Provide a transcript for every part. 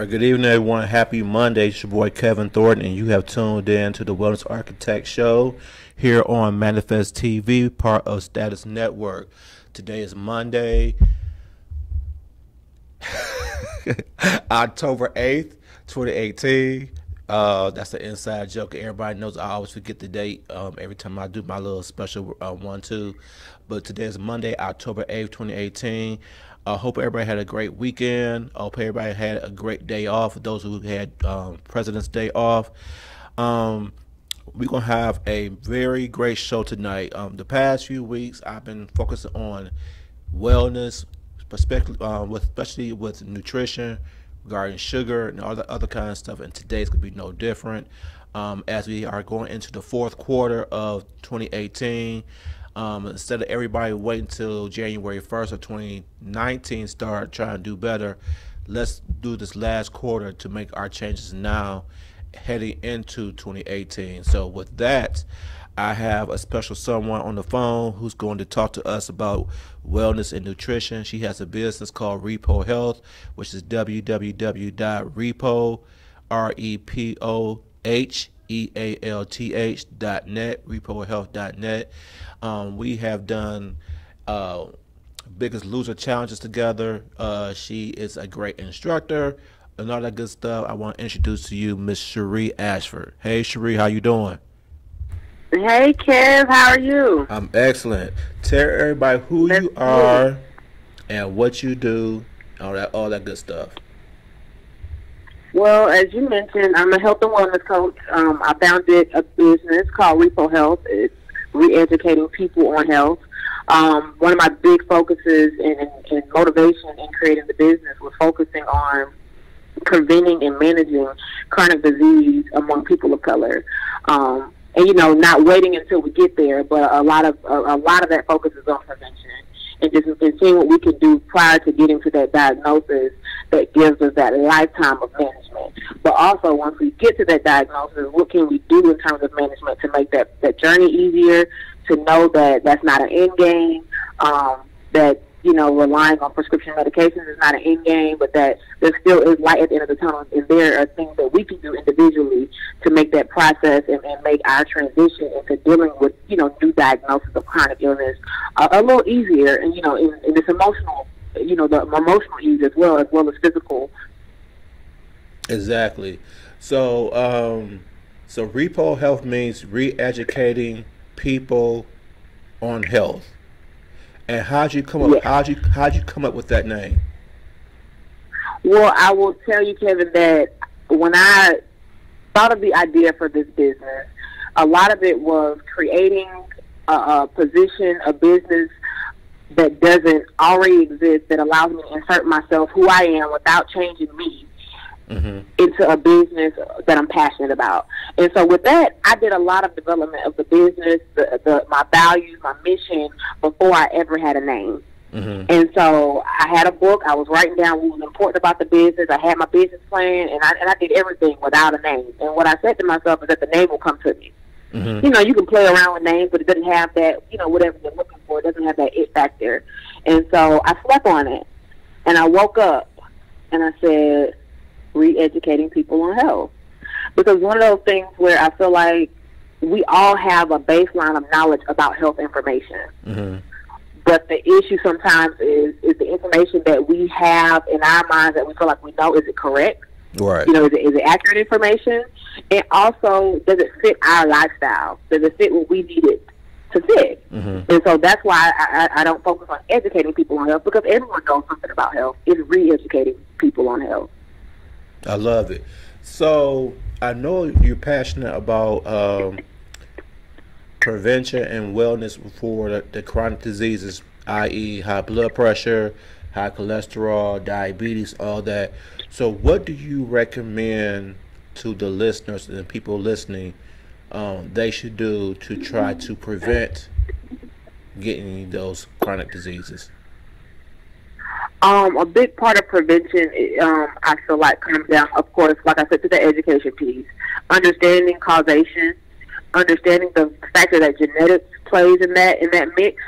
All right, good evening, everyone. Happy Monday. It's your boy Kevin Thornton, and you have tuned in to the Wellness Architect Show here on Manifest TV, part of Status Network. Today is Monday, October 8th, 2018. That's an inside joke. Everybody knows I always forget the date every time I do my little special one, too. But today is Monday, October 8th, 2018. I hope everybody had a great weekend. I hope everybody had a great day off. For those who had President's Day off, we're going to have a very great show tonight. The past few weeks, I've been focusing on wellness, especially with nutrition, regarding sugar and all the other kind of stuff. And today's going to be no different. As we are going into the fourth quarter of 2018, instead of everybody waiting until January 1st of 2019 start trying to do better, let's do this last quarter to make our changes now heading into 2018. So with that, I have a special someone on the phone who's going to talk to us about wellness and nutrition. She has a business called Repo Health, which is www.repo, REPOHEALTH.net, repohealth.net. We have done Biggest Loser challenges together. She is a great instructor and all that good stuff. I want to introduce to you Miss Sharee Ashford. Hey, Sharee, how you doing? Hey, Kev, how are you? I'm excellent. Tell everybody who you are and what you do, all that good stuff. Well, as you mentioned, I'm a health and wellness coach. I founded a business called Repo Health. It's re-educating people on health. One of my big focuses and motivation in creating the business was focusing on preventing and managing chronic disease among people of color. And not waiting until we get there, but a lot of that focus is on prevention and just seeing what we can do prior to getting to that diagnosis that gives us that lifetime of management. But also, once we get to that diagnosis, what can we do in terms of management to make that journey easier? To know that that's not an end game, that relying on prescription medications is not an end game, but that there still is light at the end of the tunnel, and there are things that we can do individually to make that process and make our transition into dealing with, new diagnosis of chronic illness a little easier, and, in this emotional, the emotional ease as well as physical. Exactly. So, so Repo Health means re-educating people on health. And how'd you come up? How'd you come up with that name? Well, I will tell you, Kevin, that when I thought of the idea for this business, a lot of it was creating a position, a business that doesn't already exist, that allows me to insert myself, who I am, without changing me, into a business that I'm passionate about. And so with that, I did a lot of development of the business, my values, my mission, before I ever had a name. And so I had a book. I was writing down what was important about the business. I had my business plan, and I did everything without a name. And what I said to myself is that the name will come to me. You can play around with names, but it doesn't have that, whatever you're looking for. It doesn't have that it factor. And so I slept on it, and I woke up, and I said, re-educating people on health. Because one of those things where I feel like we all have a baseline of knowledge about health information. But the issue sometimes is the information that we have in our minds that we feel like we know, is it correct? Right. Is it accurate information? And also, does it fit our lifestyle? Does it fit what we need it to fit? And so that's why I don't focus on educating people on health, because everyone knows something about health. It's re-educating people on health. I love it. So I know you're passionate about prevention and wellness for the chronic diseases, i.e. high blood pressure, high cholesterol, diabetes, all that. So what do you recommend to the listeners and the people listening they should do to try to prevent getting those chronic diseases? A big part of prevention, I feel like, comes down, of course, like I said, to the education piece. Understanding causation, understanding the factor that genetics plays in that mix.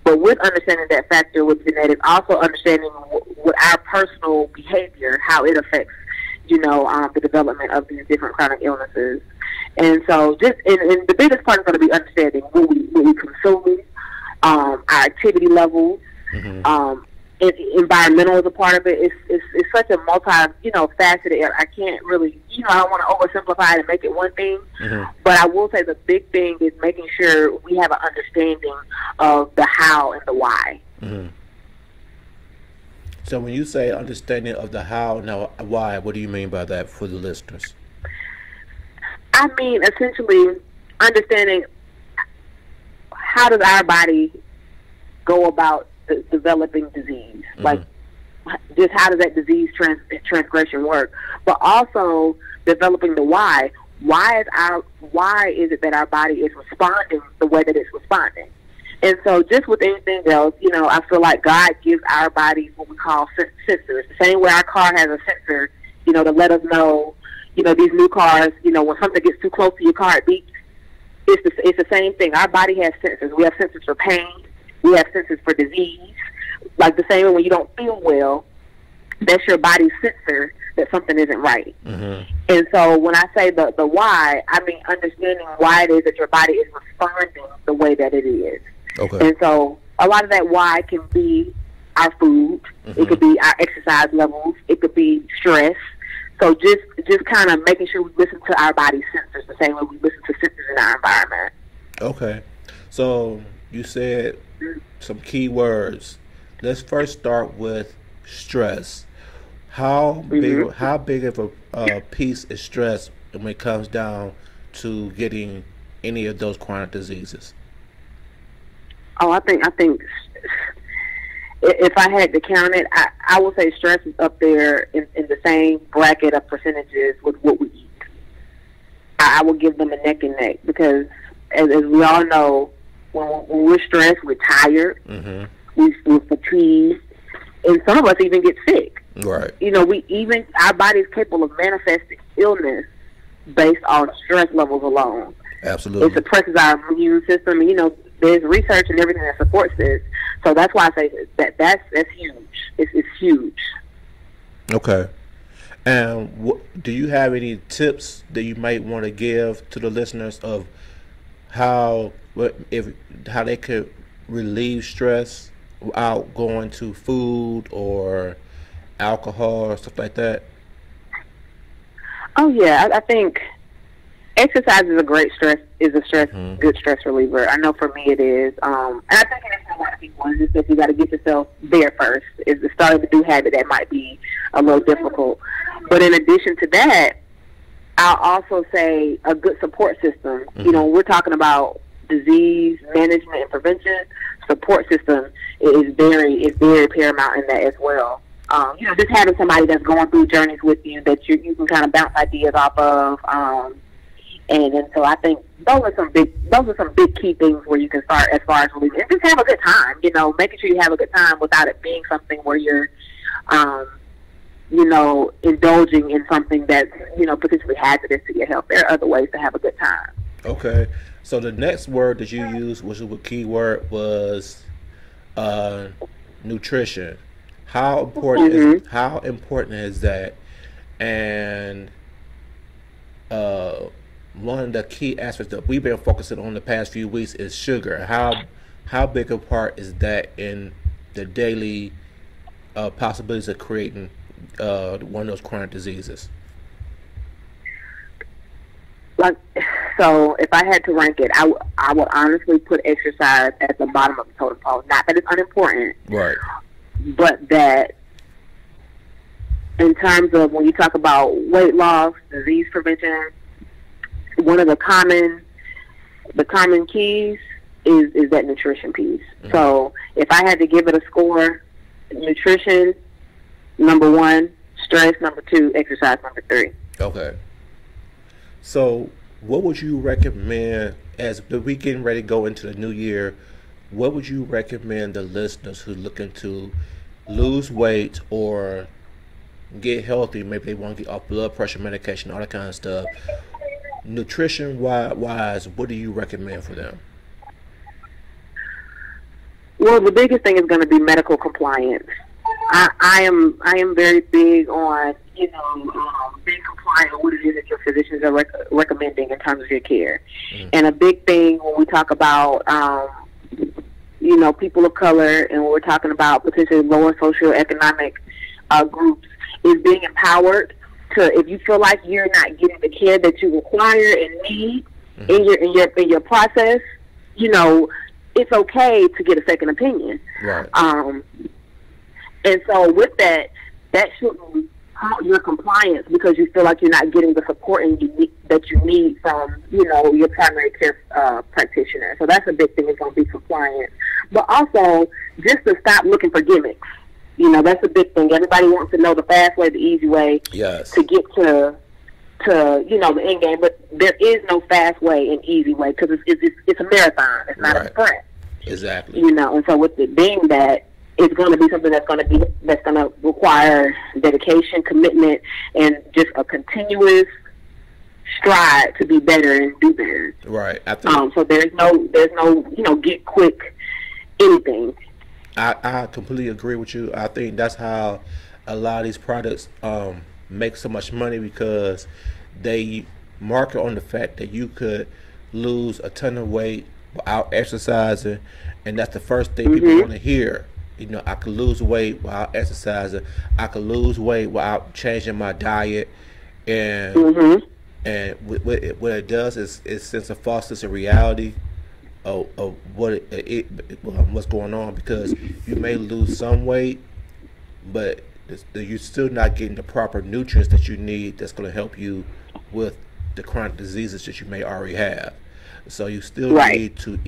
But with understanding that factor with genetics, also understanding what our personal behavior, how it affects, the development of these different chronic illnesses. And so and the biggest part is going to be understanding what we consume, our activity levels, environmental is a part of it. It's such a faceted. I can't really, I don't want to oversimplify it and make it one thing. But I will say the big thing is making sure we have an understanding of the how and the why. So when you say understanding of the how, now why, what do you mean by that for the listeners? I mean, essentially, understanding how does our body go about developing disease, like just how does that disease transgression work, but also developing the why. Why is it that our body is responding the way that it's responding? And so just with anything else, I feel like God gives our bodies what we call sensors. The same way our car has a sensor, to let us know, these new cars, when something gets too close to your car, it beeps. It's the same thing. Our body has sensors. We have sensors for pain. We have sensors for disease. Like the same way when you don't feel well, that's your body's sensor that something isn't right. And so when I say the why, I mean understanding why it is that your body is responding the way that it is. Okay. And so a lot of that why can be our food. It could be our exercise levels. It could be stress. So just kind of making sure we listen to our body's sensors the same way we listen to sensors in our environment. Okay. So you said some key words. Let's first start with stress. How big of a piece is stress when it comes down to getting any of those chronic diseases? Oh, I think if I had to count it, I would say stress is up there in the same bracket of percentages with what we eat. I would give them a neck and neck because, as we all know, when we're stressed, we're tired, we're fatigued, and some of us even get sick. Right. Our body's capable of manifesting illness based on stress levels alone. Absolutely. It suppresses our immune system. There's research and everything that supports this. So that's why I say that's huge. It's huge. Okay. And do you have any tips that you might want to give to the listeners of how they could relieve stress without going to food or alcohol or stuff like that? Oh yeah, I think exercise is a good stress reliever. I know for me it is. And I think it is for a lot of people. It's just that you got to get yourself there first. It's the start of a new habit that might be a little difficult. But in addition to that, I'll also say a good support system. We're talking about disease management and prevention. Support system is very paramount in that as well. Just having somebody that's going through journeys with you that you can kind of bounce ideas off of. And so I think those are some big key things where you can start as far as relieving. And just have a good time, making sure you have a good time without it being something where you're, indulging in something that's, potentially hazardous to your health. There are other ways to have a good time. Okay. So the next word that you used, which was a key word, was nutrition. How important is that? And one of the key aspects that we've been focusing on the past few weeks is sugar. How big a part is that in the daily possibilities of creating one of those chronic diseases? So if I had to rank it, I would honestly put exercise at the bottom of the totem pole. Not that it's unimportant, right? But that in terms of when you talk about weight loss, disease prevention, one of the common keys is that nutrition piece. So if I had to give it a score, nutrition number 1, stress number 2, exercise number 3. Okay. So what would you recommend as we getting ready to go into the new year? What would you recommend the listeners who are looking to lose weight or get healthy? Maybe they want to get off blood pressure medication, all that kind of stuff. Nutrition wise, what do you recommend for them? Well, the biggest thing is going to be medical compliance. I am very big on being compliant with what it is that your physicians are recommending in terms of your care. And a big thing when we talk about, people of color, and when we're talking about potentially lower socioeconomic groups, is being empowered to, if you feel like you're not getting the care that you require and need in your process, it's okay to get a second opinion. Right. And so with that shouldn't hurt your compliance because you feel like you're not getting the support that you need from, your primary care practitioner. So that's a big thing, is going to be compliance. But also, just to stop looking for gimmicks. That's a big thing. Everybody wants to know the fast way, the easy way to get to the end game. But there is no fast way and easy way because it's a marathon. It's not a sprint. Exactly. And so with it being that, it's going to be something that's going to require dedication, commitment, and just a continuous stride to be better and do better. Right. I think, so there's no get quick anything. I completely agree with you. I think that's how a lot of these products make so much money, because they market on the fact that you could lose a ton of weight without exercising, and that's the first thing people want to hear. I could lose weight without exercising. I could lose weight without changing my diet, and what it does is it sends a false sense of reality of what's going on, because you may lose some weight, but you're still not getting the proper nutrients that you need that's going to help you with the chronic diseases that you may already have. So you still need to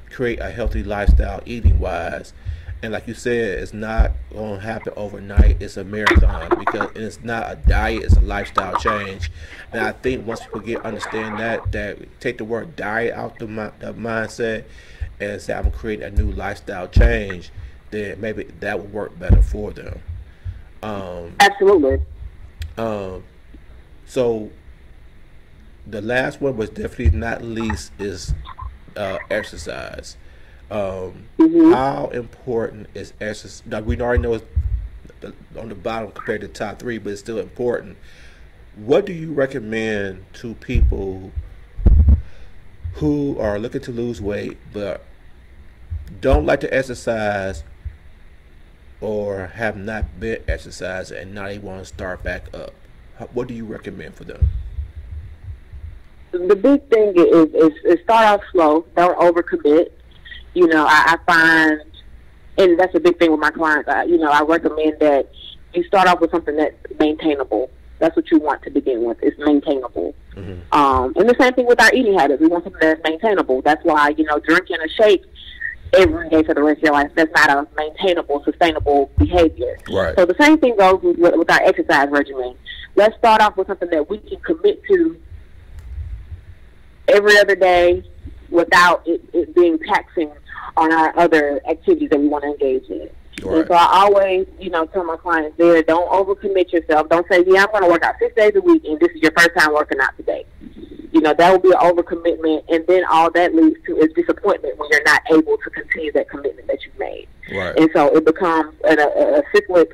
create a healthy lifestyle eating wise. And like you said, it's not going to happen overnight. It's a marathon, because it's not a diet, it's a lifestyle change. And I think once people understand that take the word diet out the mindset and say, I'm creating a new lifestyle change, then maybe that will work better for them. Absolutely. So the last one, was definitely not least, is exercise. How important is exercise? Now, we already know it's on the bottom compared to the top three, but it's still important. What do you recommend to people who are looking to lose weight but don't like to exercise, or have not been exercising and now they want to start back up? What do you recommend for them? The big thing is start off slow. Don't overcommit. I find, and that's a big thing with my clients, I recommend that you start off with something that's maintainable. That's what you want to begin with. It's maintainable. And the same thing with our eating habits. We want something that's maintainable. That's why, drinking a shake every day for the rest of your life, that's not a maintainable, sustainable behavior. Right. So the same thing goes with our exercise regimen. Let's start off with something that we can commit to every other day without it being taxing on our other activities that we want to engage in. Right. And so I always, tell my clients don't overcommit yourself. Don't say, I'm going to work out 6 days a week and this is your first time working out today. That will be an overcommitment, and then all that leads to is disappointment when you're not able to continue that commitment that you've made. Right. And so it becomes a cyclic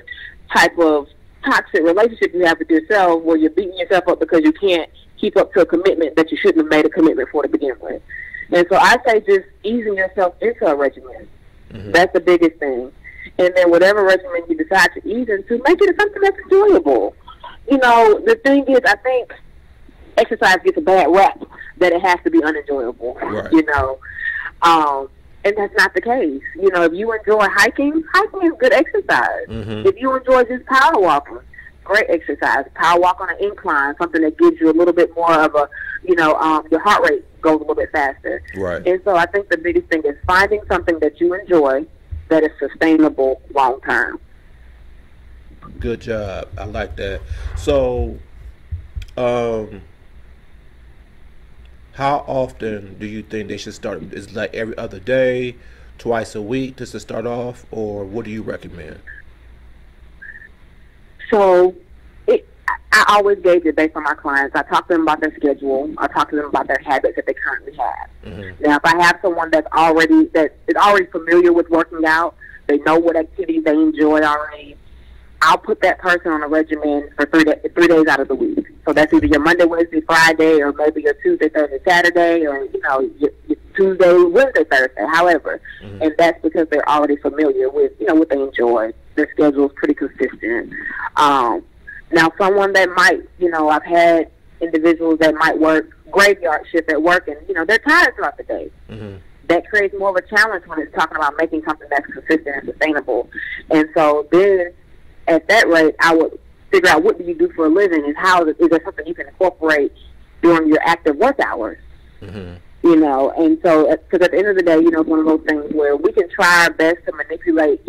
type of toxic relationship you have with yourself, where you're beating yourself up because you can't keep up to a commitment that you shouldn't have made a commitment for to begin with. And so I say just easing yourself into a regimen. That's the biggest thing. And then whatever regimen you decide to ease into, make it something that's enjoyable. The thing is, I think exercise gets a bad rap that it has to be unenjoyable. Right. And that's not the case. If you enjoy hiking is good exercise. If you enjoy just power walking, great exercise. Power walk on an incline, something that gives you a little bit more of a, your heart rate goes a little bit faster. Right. And so I think the biggest thing is finding something that you enjoy that is sustainable long term. Good job. I like that. So, how often do you think they should start? Is it like every other day, twice a week, just to start off, or what do you recommend? So I always gauge it based on my clients. I talk to them about their schedule. I talk to them about their habits that they currently have. Now, if I have someone that is already familiar with working out, they know what activities they enjoy already, I'll put that person on a regimen for 3 days out of the week. So that's either your Monday, Wednesday, Friday, or maybe your Tuesday, Thursday, Saturday, or your Tuesday, Wednesday, Thursday. However, and that's because they're already familiar with what they enjoy. Their schedule is pretty consistent. Now, someone that might, I've had individuals that might work graveyard shift at work, and they're tired throughout the day. That creates more of a challenge when it's talking about making something that's consistent and sustainable. And so then, at that rate, I would figure out, what do you do for a living, and is there something you can incorporate during your active work hours? And so, because at the end of the day, it's one of those things where we can try our best to manipulate,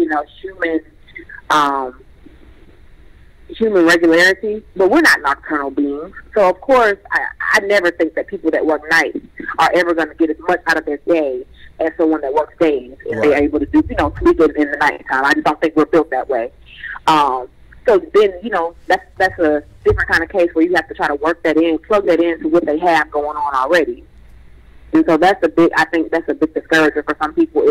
human regularity, but we're not nocturnal beings. So, of course, I never think that people that work nights are ever going to get as much out of their day as someone that works days, and they're able to do, sleep in the nighttime. I just don't think we're built that way. So then, that's a different kind of case where you have to try to work that in, plug that into what they have going on already. And so I think that's a big discourager for some people.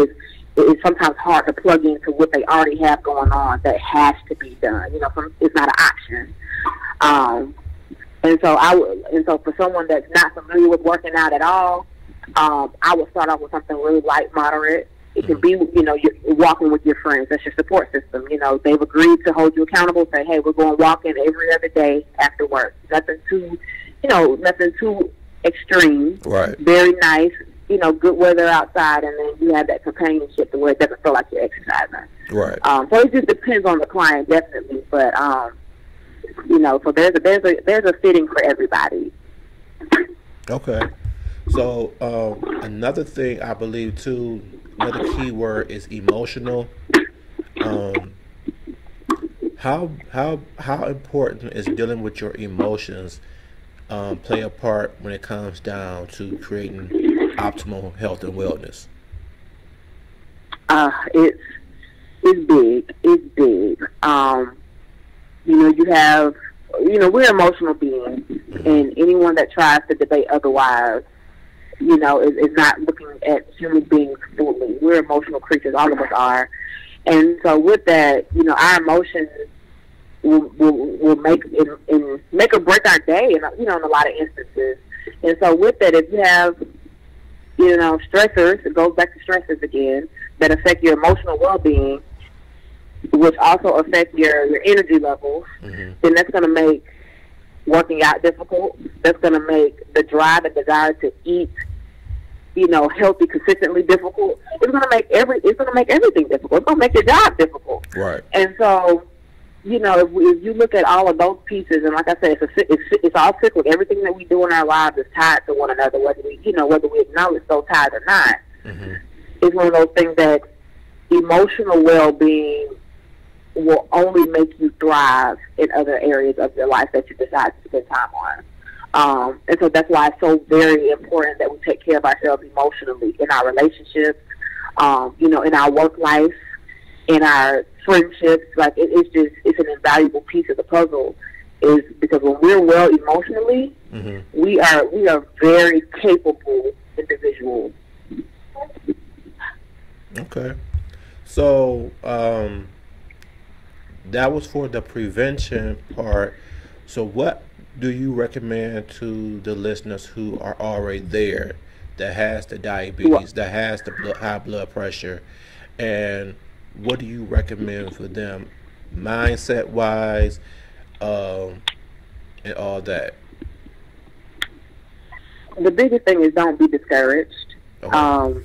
It's sometimes hard to plug into what they already have going on that has to be done. It's not an option. And so for someone that's not familiar with working out at all, I would start off with something really light, moderate. It can be, you're walking with your friends. That's your support system. They've agreed to hold you accountable. Say, hey, we're going walking every other day after work. Nothing too extreme. Right. Very nice. Good weather outside, and then you have that companionship to where it doesn't feel like you're exercising. Right. So it just depends on the client, definitely. But so there's a fitting for everybody. Okay. So another thing I believe too, another key word is emotional. How important is dealing with your emotions play a part when it comes down to creating optimal health and wellness? It's big. It's big. We're emotional beings, and anyone that tries to debate otherwise, is not looking at human beings fully. We're emotional creatures, all of us are. And so with that, our emotions will make or break our day, in a lot of instances. And so with that, if you have, stressors, it goes back to stressors again, that affect your emotional well-being, which also affect your energy levels, then that's going to make working out difficult. That's going to make the drive and desire to eat, healthy consistently difficult. It's going to make everything difficult. It's going to make your job difficult. Right. And so, if you look at all of those pieces, and like I said, it's all cyclic. Everything that we do in our lives is tied to one another, whether we acknowledge those ties or not. It's one of those things that emotional well-being will only make you thrive in other areas of your life that you decide to spend time on. And so that's why it's so very important that we take care of ourselves emotionally in our relationships, in our work life, in our friendships. Like it's an invaluable piece of the puzzle, is because when we're well emotionally, we are very capable individuals. Okay. So that was for the prevention part. So what do you recommend to the listeners who are already there, that has the diabetes, that has the high blood pressure, and what do you recommend for them mindset wise, and all that? The biggest thing is, don't be discouraged. Okay.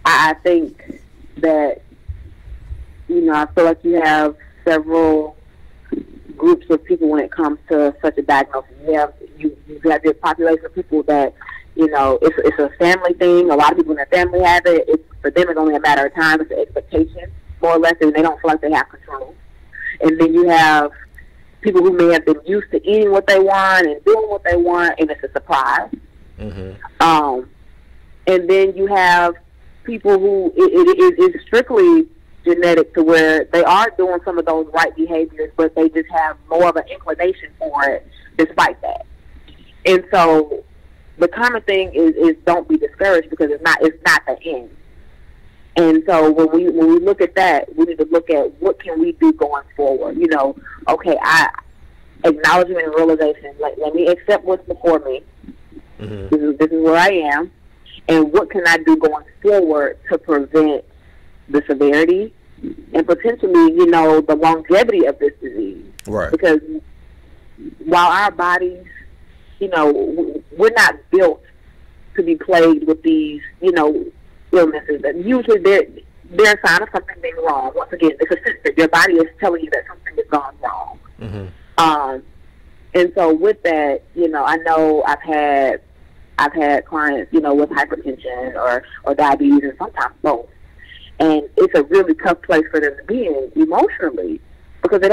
I think that, I feel like you have several groups of people when it comes to such a diagnosis. You have your population of people that, it's a family thing. A lot of people in their family have it. For them, it's only a matter of time. It's an expectation, more or less, and they don't feel like they have control. And then you have people who may have been used to eating what they want and doing what they want, and it's a surprise. And then you have people who it is strictly genetic, to where they are doing some of those right behaviors, but they just have more of an inclination for it despite that. And so the common thing is don't be discouraged, because it's not the end. And so when we look at that, we need to look at what can we do going forward. You know, okay, acknowledgement and realization. Like, let me accept what's before me. This is where I am, and what can I do going forward to prevent the severity and potentially, you know, the longevity of this disease. Right. Because while our bodies, you know, we're not built to be plagued with these, you know, illnesses. And usually they're a sign of something being wrong. Once again, it's a system. Your body is telling you that something has gone wrong. And so with that, you know, I know I've had clients, you know, with hypertension or diabetes, and sometimes both. And it's a really tough place for them to be in emotionally, because they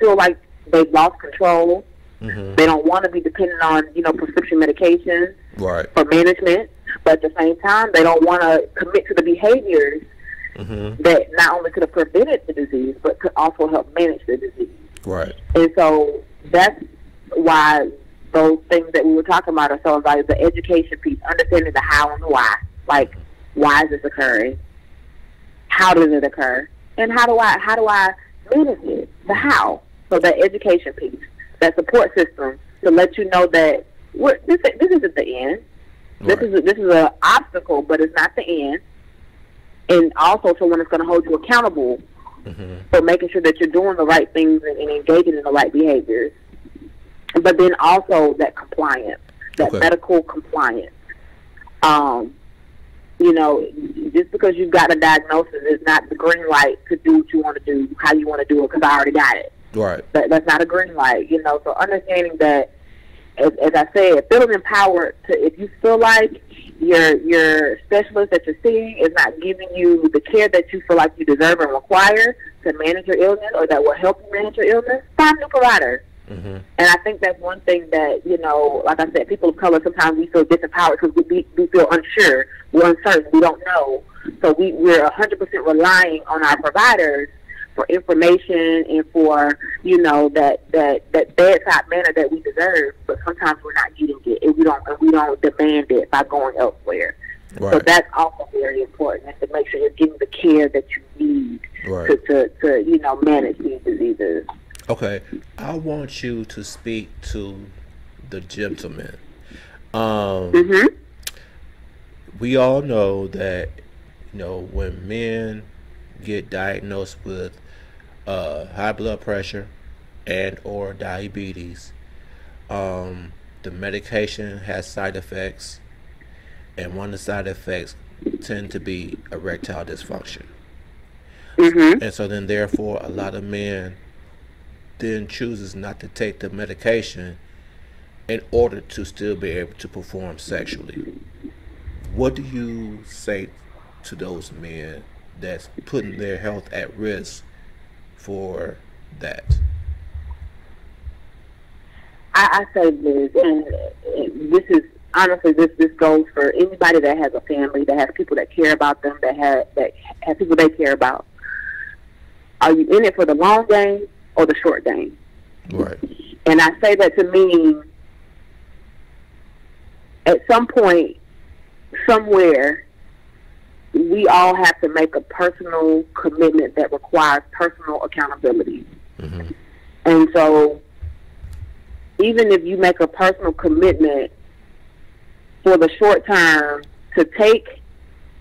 feel like they've lost control. They don't want to be dependent on, you know, prescription medications for management, but at the same time, they don't want to commit to the behaviors that not only could have prevented the disease, but could also help manage the disease. Right. And so that's why those things that we were talking about are so valuable. The education piece, understanding the how and the why. Like, why is this occurring? How does it occur? And how do I manage it? The how. So that education piece, that support system to let you know that this isn't the end. This is an obstacle, but it's not the end. And also someone that's going to hold you accountable for making sure that you're doing the right things and engaging in the right behaviors. But then also that compliance, that medical compliance. You know, just because you've got a diagnosis is not the green light to do what you want to do, how you want to do it, because I already got it. Right. That's not a green light, you know. So understanding that, as I said, feeling empowered to, if you feel like your specialist that you're seeing is not giving you the care that you feel like you deserve and require to manage your illness, or that will help you manage your illness, find a new provider. And I think that's one thing that, you know, like I said, people of color, sometimes we feel disempowered because we feel unsure, we're uncertain, we don't know. So we're 100% relying on our providers for information and for, you know, that bedside manner that we deserve. But sometimes we're not getting it, and we don't demand it by going elsewhere. So that's also very important, is to make sure you're getting the care that you need to you know, manage these diseases. Okay, I want you to speak to the gentleman. We all know that, you know, when men get diagnosed with high blood pressure and or diabetes, the medication has side effects, and one of the side effects tend to be erectile dysfunction. And so then therefore a lot of men then chooses not to take the medication in order to still be able to perform sexually. What do you say to those men that's putting their health at risk for that? I say this, and this is honestly, this goes for anybody that has a family, that has people that care about them, that have people they care about. Are you in it for the long game or the short game? Right. And I say that to mean, at some point, somewhere, we all have to make a personal commitment that requires personal accountability. And so, even if you make a personal commitment for the short term to take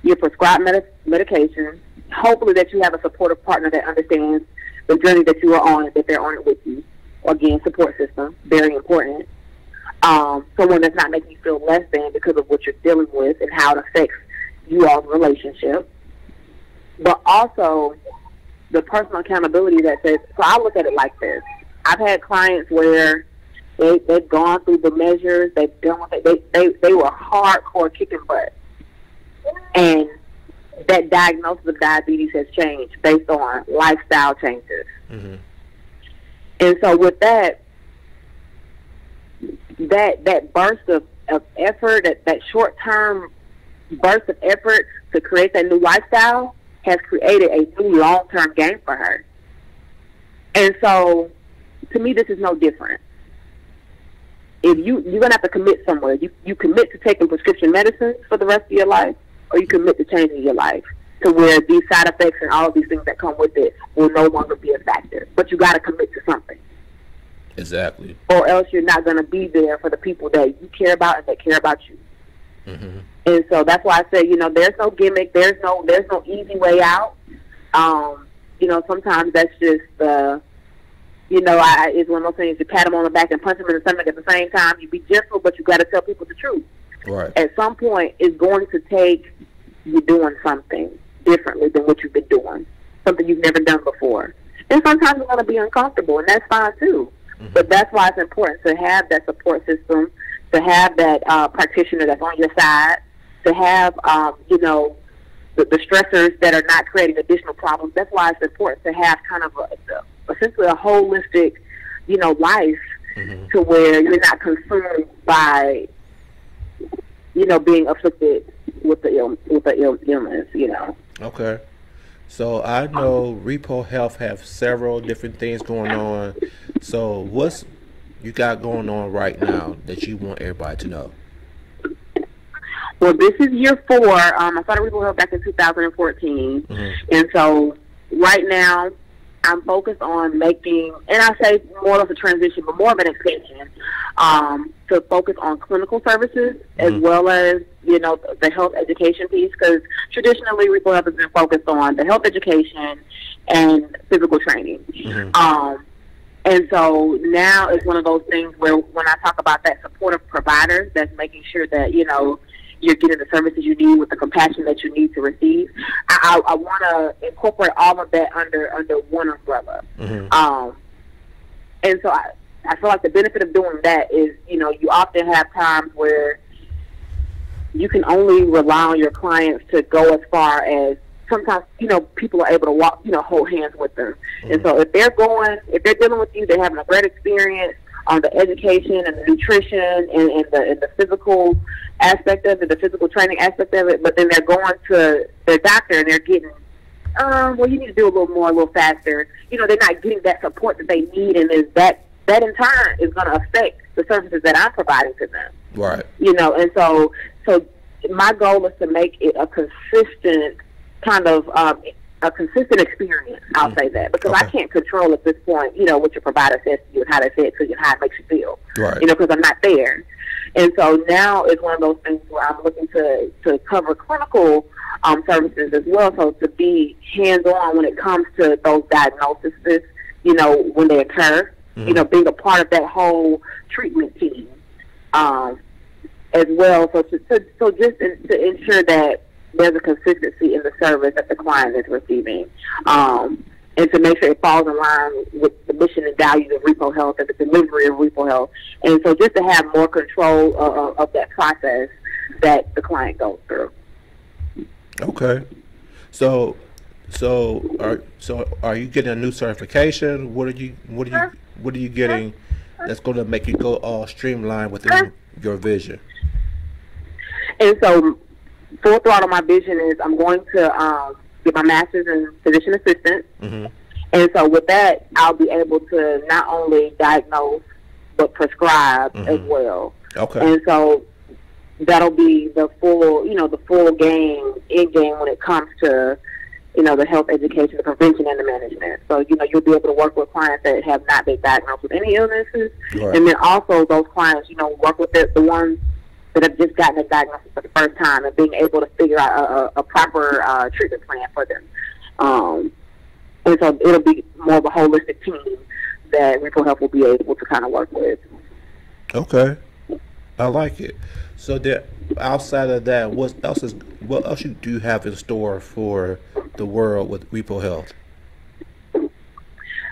your prescribed medication, hopefully that you have a supportive partner that understands the journey that you are on, that they're on it with you. Again, support system, very important. Someone that's not making you feel less than because of what you're dealing with and how it affects you all's relationship. But also the personal accountability that says, so I look at it like this. I've had clients where they've gone through the measures, they've done what they were hardcore kicking butt. And that diagnosis of diabetes has changed based on lifestyle changes. And so with that burst of effort, that short-term burst of effort to create that new lifestyle has created a new long-term gain for her. And so, to me, this is no different. If you're going to have to commit somewhere. You commit to taking prescription medicines for the rest of your life, or you commit to changing your life. to where these side effects and all of these things that come with it will no longer be a factor. But you got to commit to something. Exactly. Or else you're not going to be there for the people that you care about and that care about you. Mm-hmm. And so that's why I say, you know, there's no gimmick, there's no easy way out. You know, sometimes that's just you know, it's one of those things, you pat them on the back and punch them in the stomach at the same time. You be gentle, but you got to tell people the truth. Right. At some point, it's going to take you doing something differently than what you've been doing, something you've never done before. And sometimes it's going to be uncomfortable, and that's fine too. Mm-hmm. But that's why it's important to have that support system, to have that practitioner that's on your side, to have, you know, the stressors that are not creating additional problems. That's why it's important to have kind of essentially a holistic, you know, life, mm-hmm. to where you're not consumed by, you know, being afflicted with the illness, you know. Okay. So I know Repo Health have several different things going on. So what's you got going on right now that you want everybody to know? Well, this is year 4. I started Repo Health back in 2014. Mm-hmm. And so right now I'm focused on making, and I say more of a transition, but more of an extension, to focus on clinical services, mm-hmm. as well as, you know, the health education piece, because traditionally Repo Health has been focused on the health education and physical training. Mm-hmm. And so now it's one of those things where when I talk about that supportive provider that's making sure that, you know, you're getting the services you need with the compassion that you need to receive, I want to incorporate all of that under one umbrella. Mm-hmm. And so I feel like the benefit of doing that is, you know, you often have times where you can only rely on your clients to go as far as sometimes, you know, people are able to walk, you know, hold hands with them. Mm-hmm. And so if they're dealing with you, they're having a great experience on the education and the nutrition and the physical aspect of it, the physical training aspect of it, but then they're going to their doctor and they're getting, well, you need to do a little more, a little faster. You know, they're not getting that support that they need, and is that in turn is going to affect the services that I'm providing to them. Right. You know, and so my goal is to make it a consistent kind of a consistent experience. I'll say that, because I can't control at this point, you know, what your provider says to you and how they say it to you and how it makes you feel. Right. You know, because I'm not there. And so now it's one of those things where I'm looking to cover clinical services as well, so to be hands-on when it comes to those diagnoses, you know, when they occur, mm-hmm. you know, being a part of that whole treatment team as well. So just to ensure that there's a consistency in the service that the client is receiving, and to make sure it falls in line with the mission and values of Repo Health and the delivery of Repo Health. And so just to have more control of that process that the client goes through. Okay. So are you getting a new certification? What are you getting that's going to make you go all streamlined within your vision? And so full throttle, my vision is I'm going to get my master's in physician assistant. Mm-hmm. And so with that, I'll be able to not only diagnose, but prescribe mm-hmm. as well. Okay. And so that'll be the full end game when it comes to, you know, the health education, the prevention, and the management. So, you know, you'll be able to work with clients that have not been diagnosed with any illnesses. Right. And then also those clients, you know, work with the ones that have just gotten a diagnosis for the first time and being able to figure out a proper treatment plan for them. And so it'll be more of a holistic team that Repo Health will be able to kind of work with. Okay. I like it. So that outside of that, what else do you have in store for the world with Repo Health?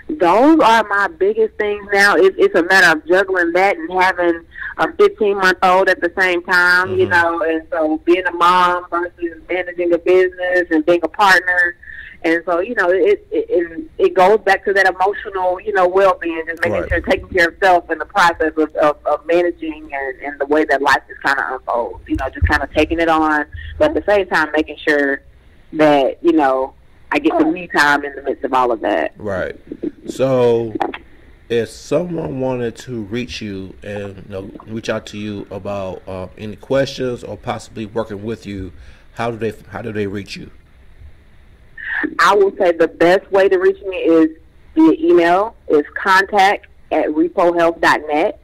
Those are my biggest things now. It's a matter of juggling that and having a 15-month-old at the same time, mm-hmm. you know, and so being a mom versus managing a business and being a partner. And so, you know, it goes back to that emotional, you know, well-being, just making sure taking care of self in the process of managing and the way that life just kind of unfolds, you know, just kind of taking it on, but at the same time making sure that, you know, I get the me time in the midst of all of that. Right. So if someone wanted to reach you and, you know, reach out to you about any questions or possibly working with you, how do they reach you? I will say the best way to reach me is via email. Is contact@repohealth.net.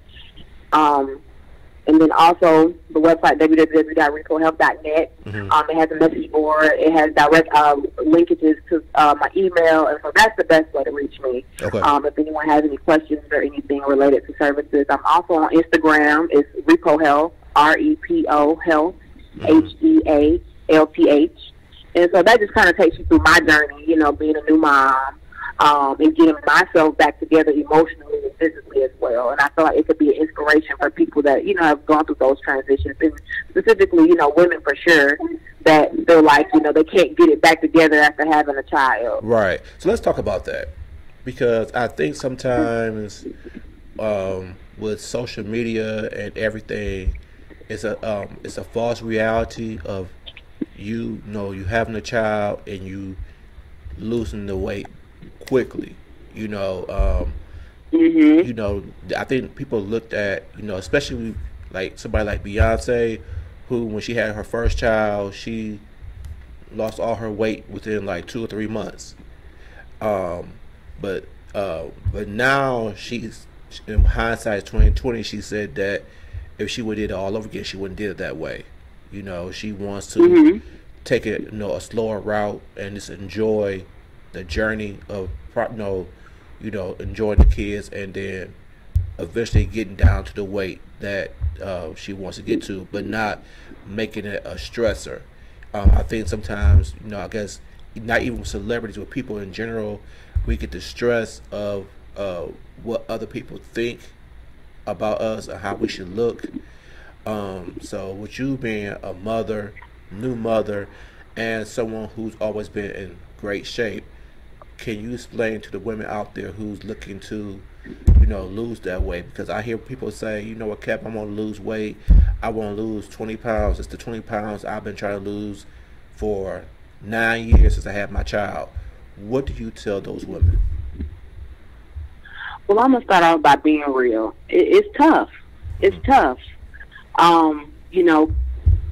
And then also the website www.repohealth.net. It has a message board. It has direct linkages to my email, and so that's the best way to reach me. Okay. If anyone has any questions or anything related to services, I'm also on Instagram. It's Repo Health, REPO Health, HEALTH. And so that just kind of takes you through my journey, you know, being a new mom, and getting myself back together emotionally and physically as well. And I feel like it could be an inspiration for people that, you know, have gone through those transitions, and specifically, you know, women for sure, that feel like, you know, they can't get it back together after having a child. Right. So let's talk about that, because I think sometimes with social media and everything, it's a false reality of you know you having a child and you losing the weight quickly. You know, you know, I think people looked at, you know, especially like somebody like Beyonce, who when she had her first child, she lost all her weight within like 2 or 3 months. But now she's, in hindsight 2020, she said that if she would did it all over again, she wouldn't did it that way. You know, she wants to take it, you know, a slower route and just enjoy the journey of, you know, enjoying the kids, and then eventually getting down to the weight that she wants to get to, but not making it a stressor. I think sometimes, you know, I guess not even with celebrities, with people in general, we get the stress of what other people think about us and how we should look. So with you being a mother, new mother, and someone who's always been in great shape, can you explain to the women out there who's looking to, you know, lose that weight? Because I hear people say, you know what, Cap, I'm going to lose weight. I want to lose 20 pounds. It's the 20 pounds I've been trying to lose for 9 years since I had my child. What do you tell those women? Well, I'm going to start out by being real. It's tough. It's tough. You know,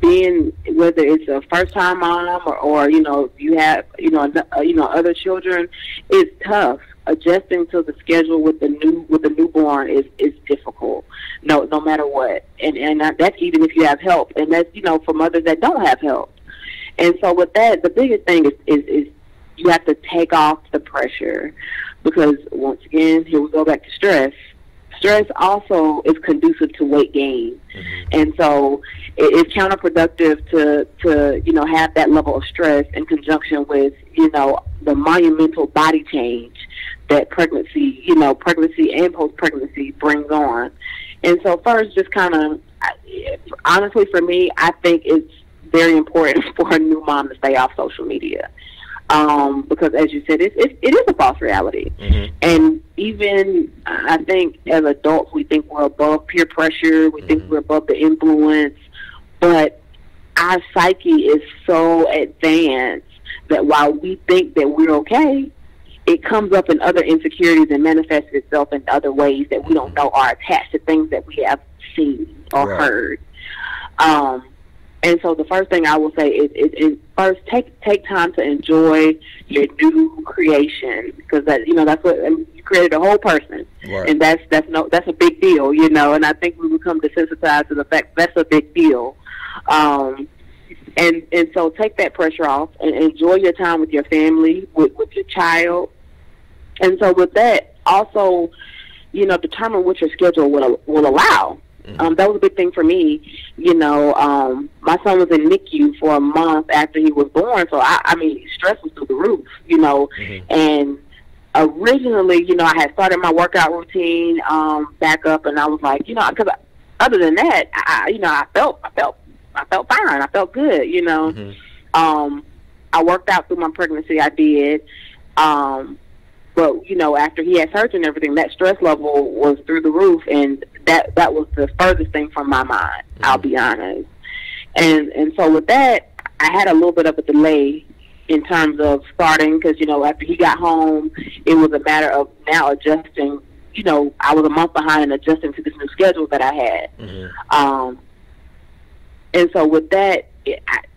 being, whether it's a first-time mom or you know, you have, you know, other children, it's tough. Adjusting to the schedule with the newborn is difficult. No matter what, and that's even if you have help, and that's, you know, for mothers that don't have help. And so with that, the biggest thing is you have to take off the pressure, because once again, here we go back to stress. Stress also is conducive to weight gain. And so it's counterproductive to you know, have that level of stress in conjunction with, you know, the monumental body change that pregnancy and post-pregnancy brings on. And so first, just kind of, honestly for me, I think it's very important for a new mom to stay off social media. Because as you said, it is a false reality. And even, I think as adults, we think we're above peer pressure, we think we're above the influence, but our psyche is so advanced that while we think that we're okay, it comes up in other insecurities and manifests itself in other ways that we don't know are attached to things that we have seen or heard. And so the first thing I will say is first take time to enjoy your new creation, because that, you know, that's what, you created a whole person, and that's a big deal, you know. And I think we become desensitized to the fact that's a big deal. And so take that pressure off and enjoy your time with your family, with your child. And so with that, also, you know, determine what your schedule will allow. That was a big thing for me. You know, my son was in NICU for a month after he was born, so I mean, stress was through the roof, you know. And originally, you know, I had started my workout routine back up, and I was like, you know, because other than that, I felt fine. I felt good, you know. I worked out through my pregnancy. I did. But, you know, after he had surgery and everything, that stress level was through the roof, and that was the furthest thing from my mind, I'll be honest. And so with that, I had a little bit of a delay in terms of starting, because, you know, after he got home, it was a matter of now adjusting. You know, I was a month behind in adjusting to this new schedule that I had. And so with that,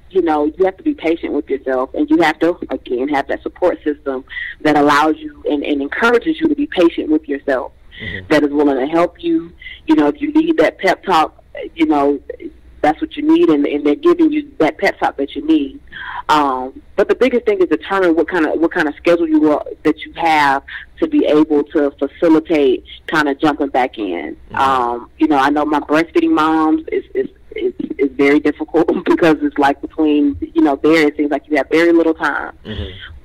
you have to be patient with yourself, and you have to, again, have that support system that allows you and encourages you to be patient with yourself, that is willing to help you. If you need that pep talk, that's what you need, and they're giving you that pep talk that you need. But the biggest thing is determine what kind of schedule that you have to be able to facilitate kind of jumping back in. I know my breastfeeding moms is very difficult because it's like between there it seems like you have very little time.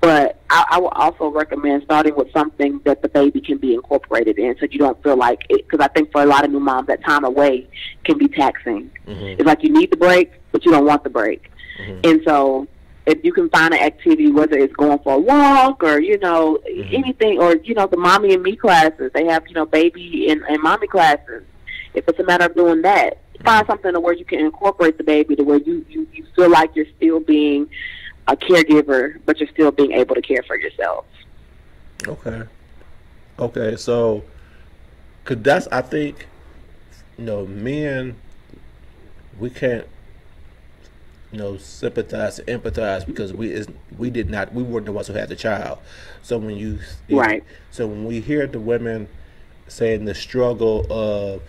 But I would also recommend starting with something that the baby can be incorporated in, so you don't feel like it. Because I think for a lot of new moms, that time away can be taxing. It's like you need the break, but you don't want the break. And so if you can find an activity, whether it's going for a walk or anything, or the mommy and me classes, they have baby and mommy classes. If it's a matter of doing that, find something to where you can incorporate the baby to where you feel like you're still being a caregiver, but you're still being able to care for yourself. Okay. So, cause that's, I think, men, we can't, sympathize and empathize because we weren't the ones who had the child. So when so when we hear the women saying the struggle of,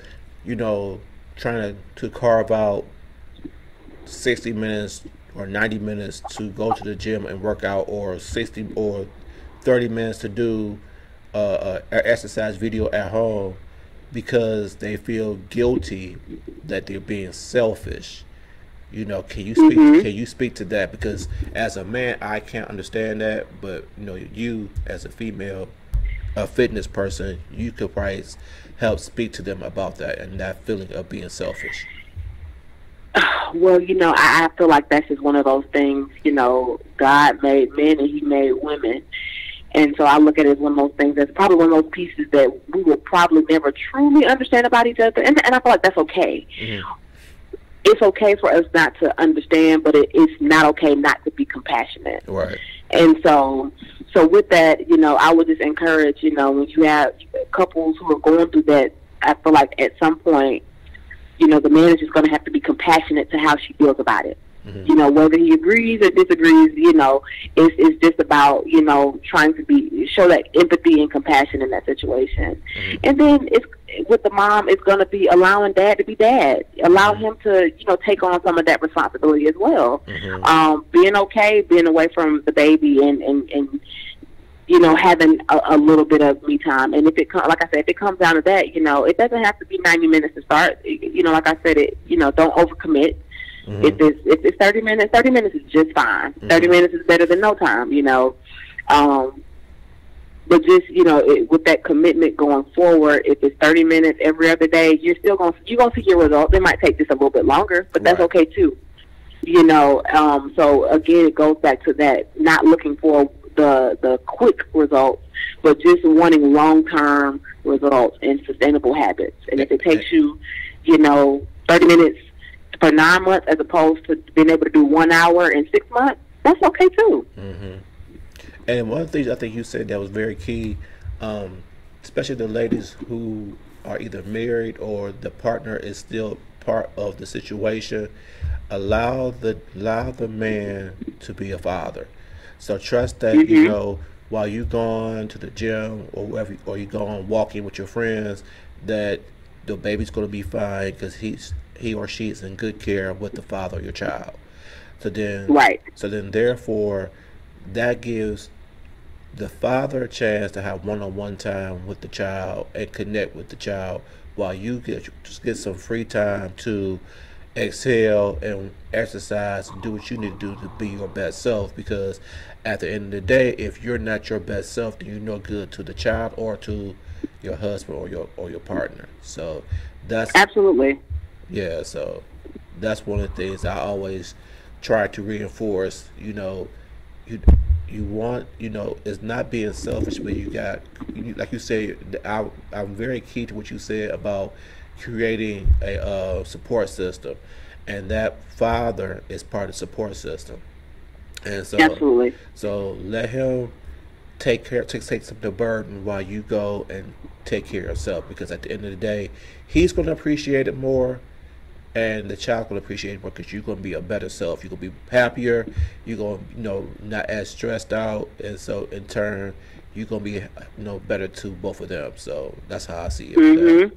trying to carve out 60 minutes or 90 minutes to go to the gym and work out, or 60 or 30 minutes to do an exercise video at home because they feel guilty that they're being selfish. Can you speak to that? Because as a man, I can't understand that, but you as a female, a fitness person, you could probably help speak to them about that and that feeling of being selfish. Well, I feel like that's just one of those things. God made men and He made women. And so I look at it as one of those things that's probably one of those pieces that we will probably never truly understand about each other. And I feel like that's okay. It's okay for us not to understand, but it's not okay not to be compassionate. Right. And so with that, I would just encourage, when you have couples who are going through that, I feel like at some point, the man is just going to have to be compassionate to how she feels about it. Whether he agrees or disagrees, it's just about, trying to show that empathy and compassion in that situation. And then with the mom, it's going to be allowing dad to be dad. Allow him to, take on some of that responsibility as well. Being okay, being away from the baby and having a little bit of me time. And if it comes down to that, it doesn't have to be 90 minutes to start. Like I said, don't overcommit. If it's 30 minutes, 30 minutes is just fine. 30 minutes is better than no time, But just, with that commitment going forward, if it's 30 minutes every other day, you're going to see your results. It might take just a little bit longer, but that's okay too. So again, it goes back to that, not looking for the quick results, but just wanting long-term results and sustainable habits. And if it takes you, 30 minutes for 9 months as opposed to being able to do 1 hour in 6 months, that's okay too. And one of the things I think you said that was very key, especially the ladies who are either married or the partner is still part of the situation, allow the man to be a father. So trust that while you going to the gym or wherever, or you go on walking with your friends, that the baby's going to be fine because he or she is in good care with the father of your child. So then therefore that gives the father a chance to have one-on-one time with the child and connect with the child while you get some free time to exhale and exercise and do what you need to do to be your best self. Because at the end of the day, if you're not your best self, then you're no good to the child or to your husband or your partner. So that's absolutely, yeah. So that's one of the things I always try to reinforce. You want, it's not being selfish, but like you say, I'm very key to what you said about creating a support system, and that father is part of the support system. And so, absolutely. So let him take some of the burden while you go and take care of yourself, because at the end of the day, he's going to appreciate it more and the child will appreciate it more because you're gonna be a better self. You're gonna be happier. You're gonna, not as stressed out, and so in turn, you're gonna be, better to both of them. So that's how I see it. Mm-hmm.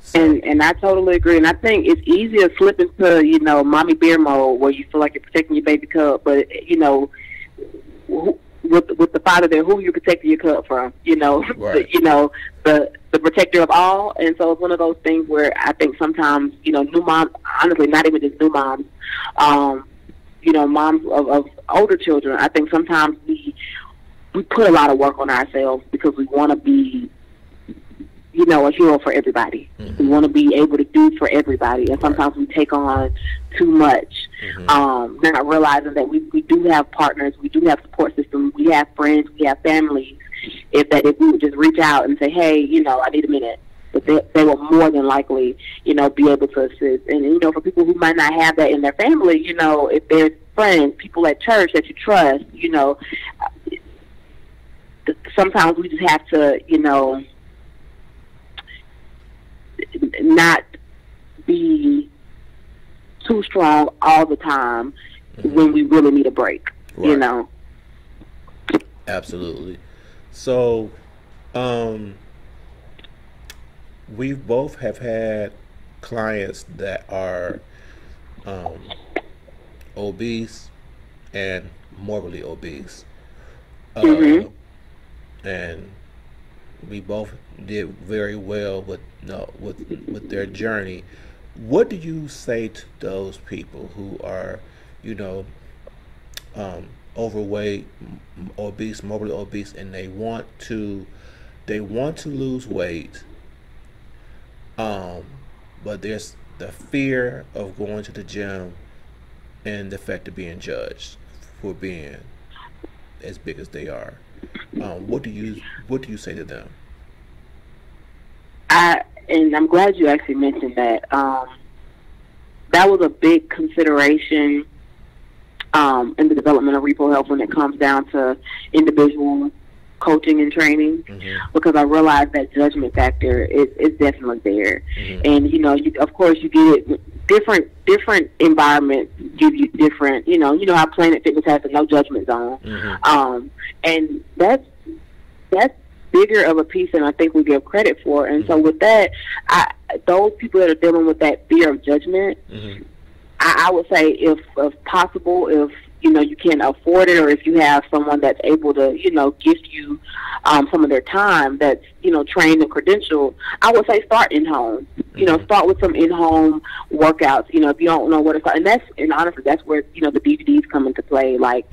So, And I totally agree. And I think it's easy to slip into, mommy bear mode where you feel like you're protecting your baby cub, but with the father there, who you protecting your cub from? right. The protector of all. And so it's one of those things where I think sometimes, new moms, honestly, not even just new moms, moms of older children. I think sometimes we put a lot of work on ourselves because we want to be, a hero for everybody. Mm-hmm. We want to be able to do for everybody, and sometimes we take on too much. Mm-hmm. Not realizing that we do have partners, we do have support systems, we have friends, we have families. If we would just reach out and say, hey, I need a minute, but they will more than likely, be able to assist. And for people who might not have that in their family, if there's friends, people at church that you trust, sometimes we just have to, not be too strong all the time when we really need a break, right. Absolutely. So, we both have had clients that are obese and morbidly obese. Mm-hmm. And we both did very well with their journey. What do you say to those people who are, overweight, obese, morbidly obese, and they want to lose weight, but there's the fear of going to the gym and the fact of being judged for being as big as they are? What do you say to them? And I'm glad you actually mentioned that. That was a big consideration in the development of Repo Health when it comes down to individual coaching and training, because I realized that judgment factor is definitely there. And of course you get it. Different environments give you different. How Planet Fitness has a no judgment zone, and that's bigger of a piece than I think we give credit for. And so with that, those people that are dealing with that fear of judgment, I would say if possible, if you can afford it, or if you have someone that's able to gift you some of their time, that's trained and credentialed, I would say start in home. Start with some in-home workouts. If you don't know where to start, and honestly, that's where the DVDs come into play. Like,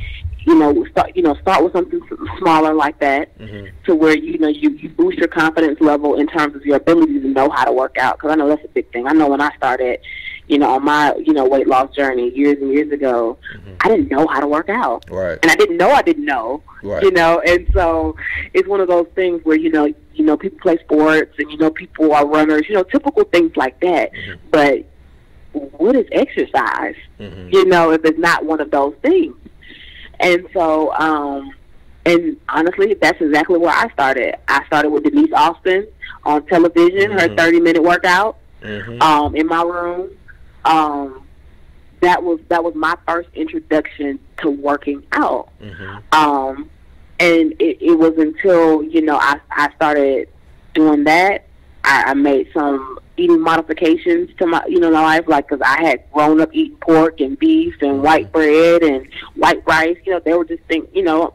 start with something smaller like that, to where you boost your confidence level in terms of your ability to know how to work out. Because I know that's a big thing. I know when I started, on my weight loss journey years and years ago, I didn't know how to work out, right? And I didn't know, right? And so it's one of those things where people play sports, and people are runners, typical things like that. But what is exercise? If it's not one of those things. And so, and honestly, that's exactly where I started. I started with Denise Austin on television, her 30-minute workout in my room. That was my first introduction to working out. And it was until I started doing that, I made some eating modifications to my my life, like, because I had grown up eating pork and beef and white bread and white rice. They were just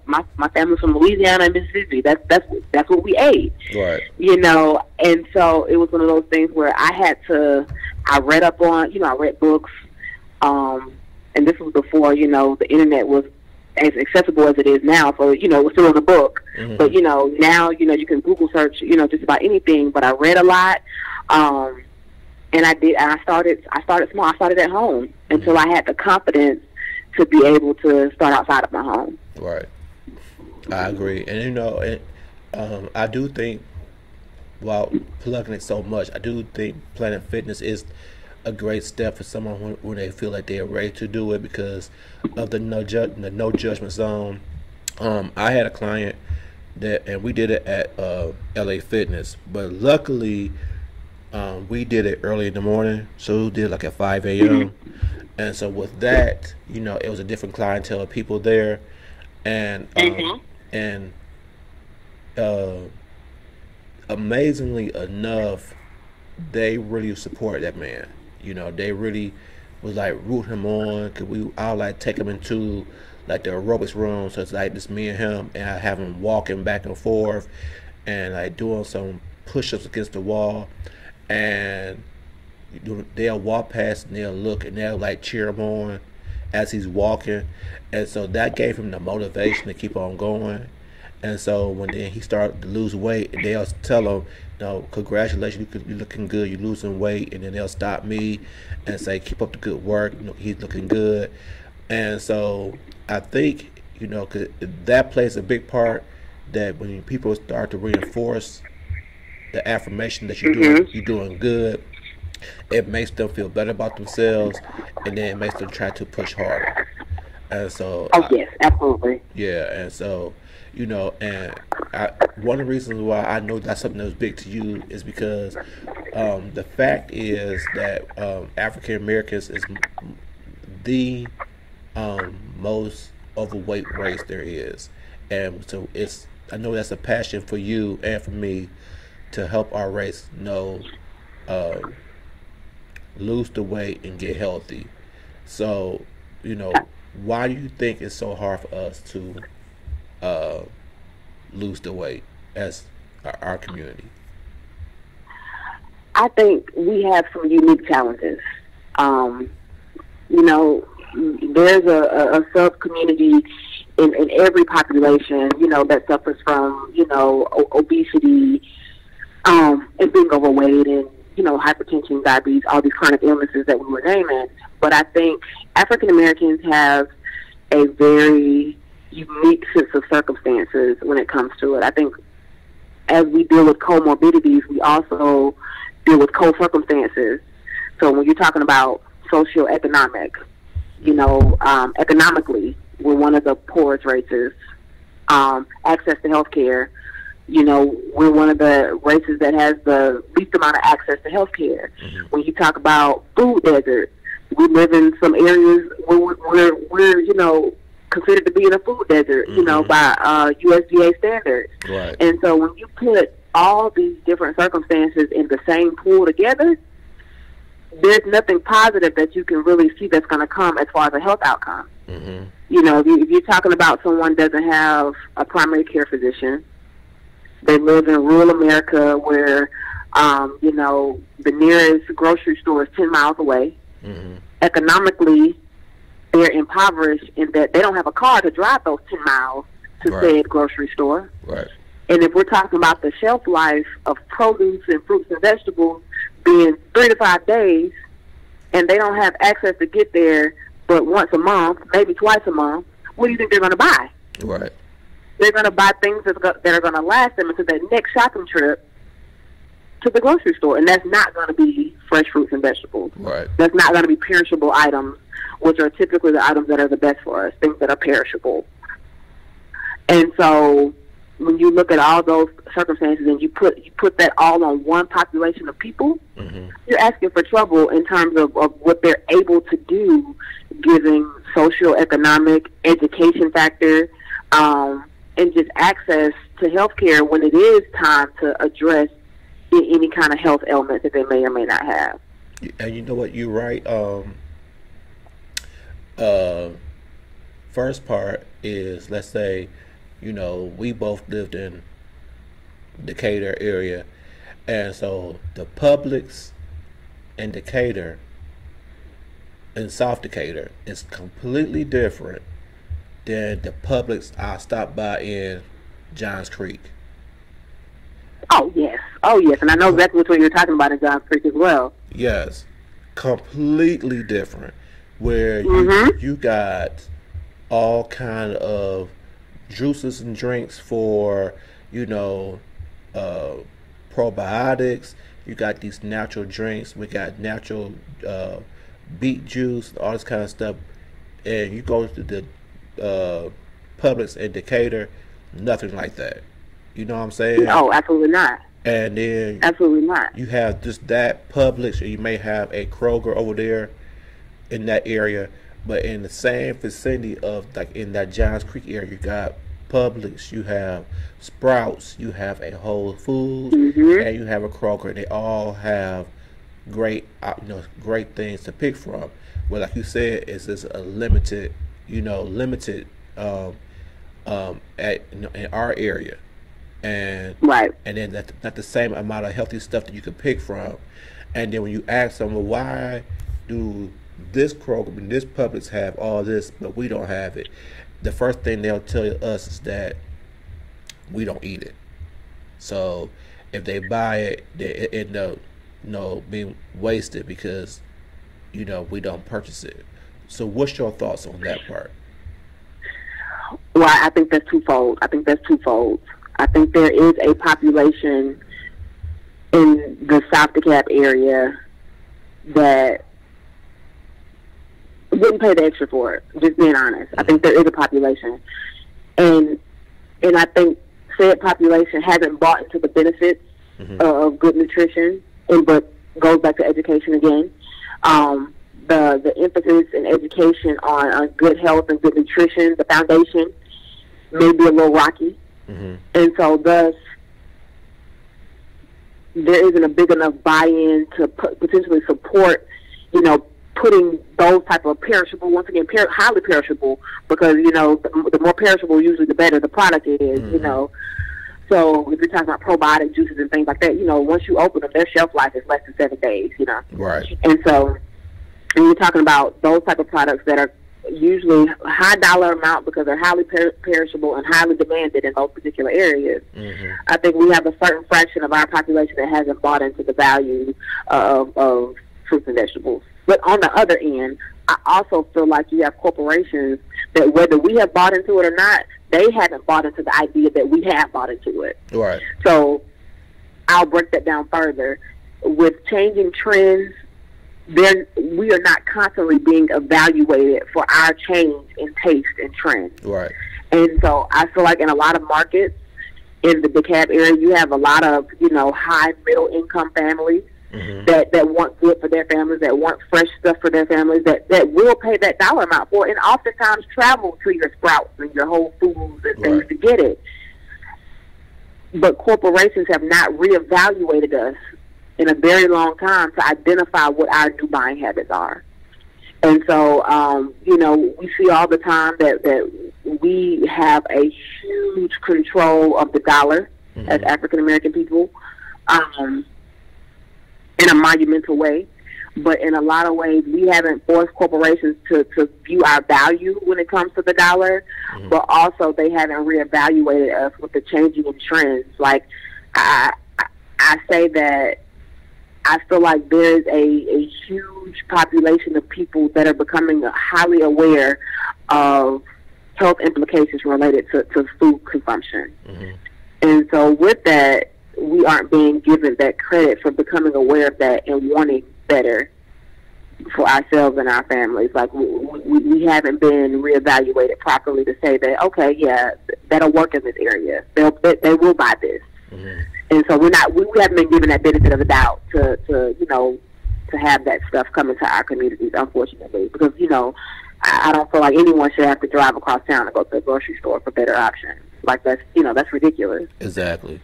my family's from Louisiana and Mississippi. That's what we ate, right? And so it was one of those things where I read up on, I read books, and this was before the internet was as accessible as it is now. So it was still in a book, but now you can Google search just about anything. But I read a lot. And I started small. I started at home until I had the confidence to be able to start outside of my home. Right. I agree. And I do think, while plugging it so much, I do think Planet Fitness is a great step for someone when they feel like they're ready to do it because of the no judgment zone. I had a client and we did it at LA Fitness, but luckily We did it early in the morning, so we did like at 5 Hmm. a.m. And so with that, it was a different clientele of people there, and Hmm. and uh, amazingly enough, they really support that man. They really was like root him on. Cause I like take him into like the aerobics room, so it's like just me and him, and I have him walking back and forth, and like doing some push-ups against the wall, and they'll walk past and they'll look and they'll like cheer him on as he's walking, and so that gave him the motivation to keep on going. And so when then he started to lose weight, and they'll tell him, "No, congratulations, you're looking good. You're losing weight." And then they'll stop me and say, "Keep up the good work. He's looking good." And so I think 'cause that plays a big part. That when people start to reinforce the affirmation that Hmm. you're doing good, it makes them feel better about themselves, and then it makes them try to push harder. And so, Oh yes, absolutely. yeah, and so, and one of the reasons why I know that's something that was big to you is because the fact is that African Americans is the most overweight race there is, and so I know that's a passion for you and for me to help our race uh, lose the weight and get healthy. So, you know, why do you think it's so hard for us to uh, lose the weight as our community? I think we have some unique challenges. Um, you know, there's a sub community in every population, that suffers from, obesity, and being overweight and, hypertension, diabetes, all these chronic illnesses that we were naming. But I think African Americans have a very unique sense of circumstances when it comes to it. I think as we deal with comorbidities, we also deal with co-circumstances. So when you're talking about socioeconomic, economically, we're one of the poorest races. Access to health care, we're one of the races that has the least amount of access to health care. Mm-hmm. When you talk about food deserts, we live in some areas where we're considered to be in a food desert, Mm-hmm. by USDA standards. Right. And so when you put all these different circumstances in the same pool together, there's nothing positive that you can really see that's going to come as far as a health outcome. Mm-hmm. If you're talking about someone doesn't have a primary care physician, they live in rural America where, the nearest grocery store is 10 miles away. Mm-hmm. Economically, they're impoverished in that they don't have a car to drive those 10 miles to Right. said grocery store. Right. And if we're talking about the shelf life of produce and fruits and vegetables being 3 to 5 days, and they don't have access to get there but once a month, maybe twice a month, what do you think they're going to buy? Right. They're going to buy things that are going to last them until their next shopping trip to the grocery store, and that's not going to be fresh fruits and vegetables. Right. That's not going to be perishable items, which are typically the items that are the best for us, things that are perishable. And so when you look at all those circumstances and you put that all on one population of people, Mm-hmm. you're asking for trouble in terms of what they're able to do, given socioeconomic, education factor, and just access to health care when it is time to address any kind of health ailment that they may or may not have. And you know what? You're right. Uh, First part is, let's say, we both lived in Decatur area, and so the Publix in Decatur in South Decatur is completely different than the Publix I stopped by in Johns Creek. Oh yes, and I know exactly what you're talking about in Johns Creek as well. Yes, completely different. Where Mm-hmm. you got all kind of juices and drinks for you know uh, probiotics. You got these natural drinks. We got natural beet juice, all this kind of stuff. And you go to the Publix in Decatur, nothing like that. You know what I'm saying? Oh, absolutely not. And then Absolutely not. you have just that Publix, or you may have a Kroger over there in that area. But in the same vicinity of, like, in that Johns Creek area, you got Publix, you have Sprouts, you have a Whole Foods, Mhm. and you have a Kroger. They all have great, great things to pick from. Well, like you said, it's just a limited, limited, at in our area, and Right. then that's not the same amount of healthy stuff that you can pick from. And then when you ask them, well, why do this Kroger and this Publix have all this, but we don't have it? The first thing they'll tell us is that we don't eat it. So if they buy it, they end up, being wasted because, we don't purchase it. So what's your thoughts on that part? Well, I think that's twofold. I think there is a population in the South DeKalb area that wouldn't pay the extra for it. Just being honest, I think there is a population, and I think said population hasn't bought into the benefits of good nutrition, but goes back to education again. The emphasis and education on good health and good nutrition, the foundation, may be a little rocky, and so thus there isn't a big enough buy-in to potentially support, putting those type of perishable, once again, highly perishable, because, the more perishable usually the better the product is, So if you're talking about probiotic juices and things like that, once you open them, their shelf life is less than 7 days, Right. And so, and you're talking about those type of products that are usually high dollar amount because they're highly perishable and highly demanded in those particular areas. I think we have a certain fraction of our population that hasn't bought into the value of fruits and vegetables. But on the other end, I also feel like you have corporations that, whether we have bought into it or not, they haven't bought into the idea that we have bought into it. Right. So I'll break that down further. With changing trends, we are not constantly being evaluated for our change in taste and trends. Right. And so I feel like in a lot of markets in the DeKalb area, you have a lot of, high middle income families that want good for their families, that want fresh stuff for their families, that will pay that dollar amount for it, and oftentimes travel to your Sprouts and your Whole Foods and things to get it. But corporations have not reevaluated us in a very long time to identify what our new buying habits are. And so, we see all the time that we have a huge control of the dollar as African American people, in a monumental way. But in a lot of ways, we haven't forced corporations to view our value when it comes to the dollar, but also they haven't reevaluated us with the changing in trends. Like, I say that I feel like there's a huge population of people that are becoming highly aware of health implications related to food consumption. And so with that, we aren't being given that credit for becoming aware of that and wanting better for ourselves and our families. Like, we haven't been reevaluated properly to say that, okay, yeah, that'll work in this area. They will buy this. And so we haven't been given that benefit of the doubt to have that stuff come into our communities, unfortunately, because, I don't feel like anyone should have to drive across town to go to the grocery store for better options. Like, that's ridiculous. Exactly.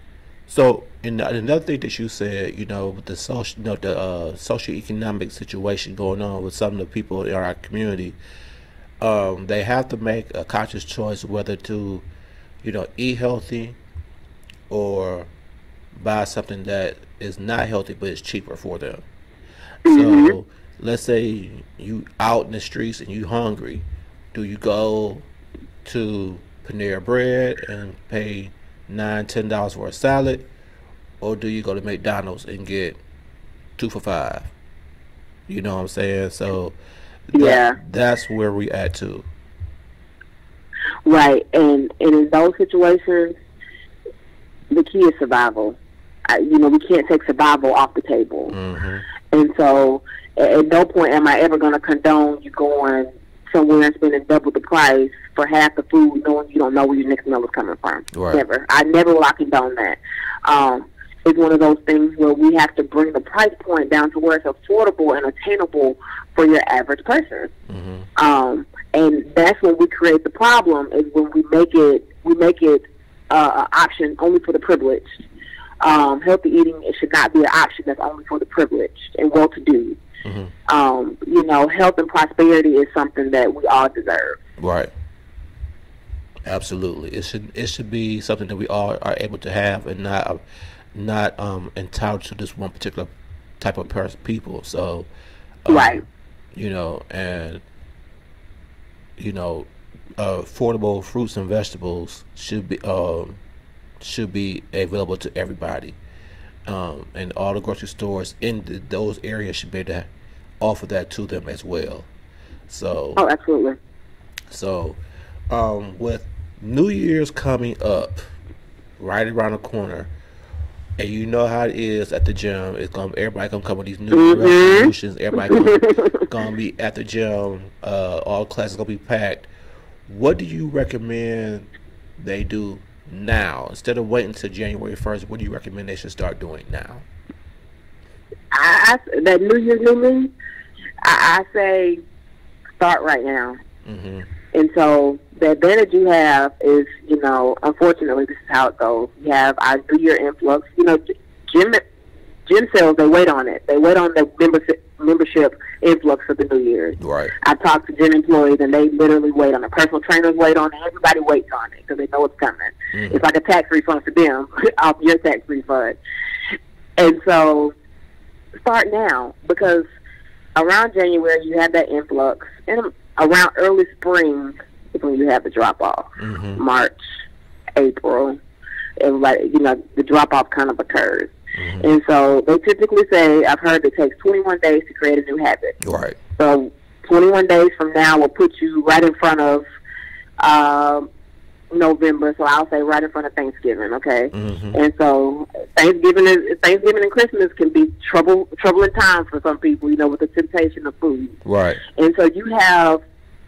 So, another thing that you said, with the social, socioeconomic situation going on with some of the people in our community, they have to make a conscious choice whether to, eat healthy or buy something that is not healthy but is cheaper for them. So, let's say you out in the streets and you hungry. Do you go to Panera Bread and pay $9-10 for a salad, or do you go to McDonald's and get 2 for $5? You know what I'm saying? So that's where we at too. Right, and in those situations, the key is survival. We can't take survival off the table. And so at no point am I ever going to condone you going somewhere and spending double the price for half the food, knowing you don't know where your next meal is coming from. Right. Never. I never will condone that. is one of those things where we have to bring the price point down to where it's affordable and attainable for your average person. And that's when we create the problem, is when we make it an option only for the privileged. Healthy eating, it should not be an option that's only for the privileged and well-to-do. You know, health and prosperity is something that we all deserve. Right. Absolutely. It should be something that we all are able to have, and not entitled to this one particular type of people. So, Right. you know, and you know, affordable fruits and vegetables should be available to everybody, and all the grocery stores in those areas should be able to offer that to them as well. So, Oh, absolutely. so with New Year's coming up right around the corner, and you know how it is at the gym, everybody gonna come with these new resolutions. Everybody gonna be at the gym. All classes gonna be packed. What do you recommend they do now instead of waiting until January 1st? What do you recommend they should start doing now? That New Year's New Me, I say start right now. And so the advantage you have is, you know, unfortunately, this is how it goes. You have our New Year influx. You know, gym sales, they wait on it. They wait on the membership influx for the New Year's. Right. I talk to gym employees, and they literally wait on it. Personal trainers wait on it. Everybody waits on it because they know it's coming. It's like a tax refund for them off your tax refund. And so start now, because around January you have that influx, and around early spring is when you have the drop off. March, April, everybody, you know, the drop off kind of occurs. And so they typically say, I've heard it takes 21 days to create a new habit. Right. So 21 days from now will put you right in front of November, so I'll say right in front of Thanksgiving, okay? And so Thanksgiving and Christmas can be troubling times for some people, you know, with the temptation of food. Right. And so you have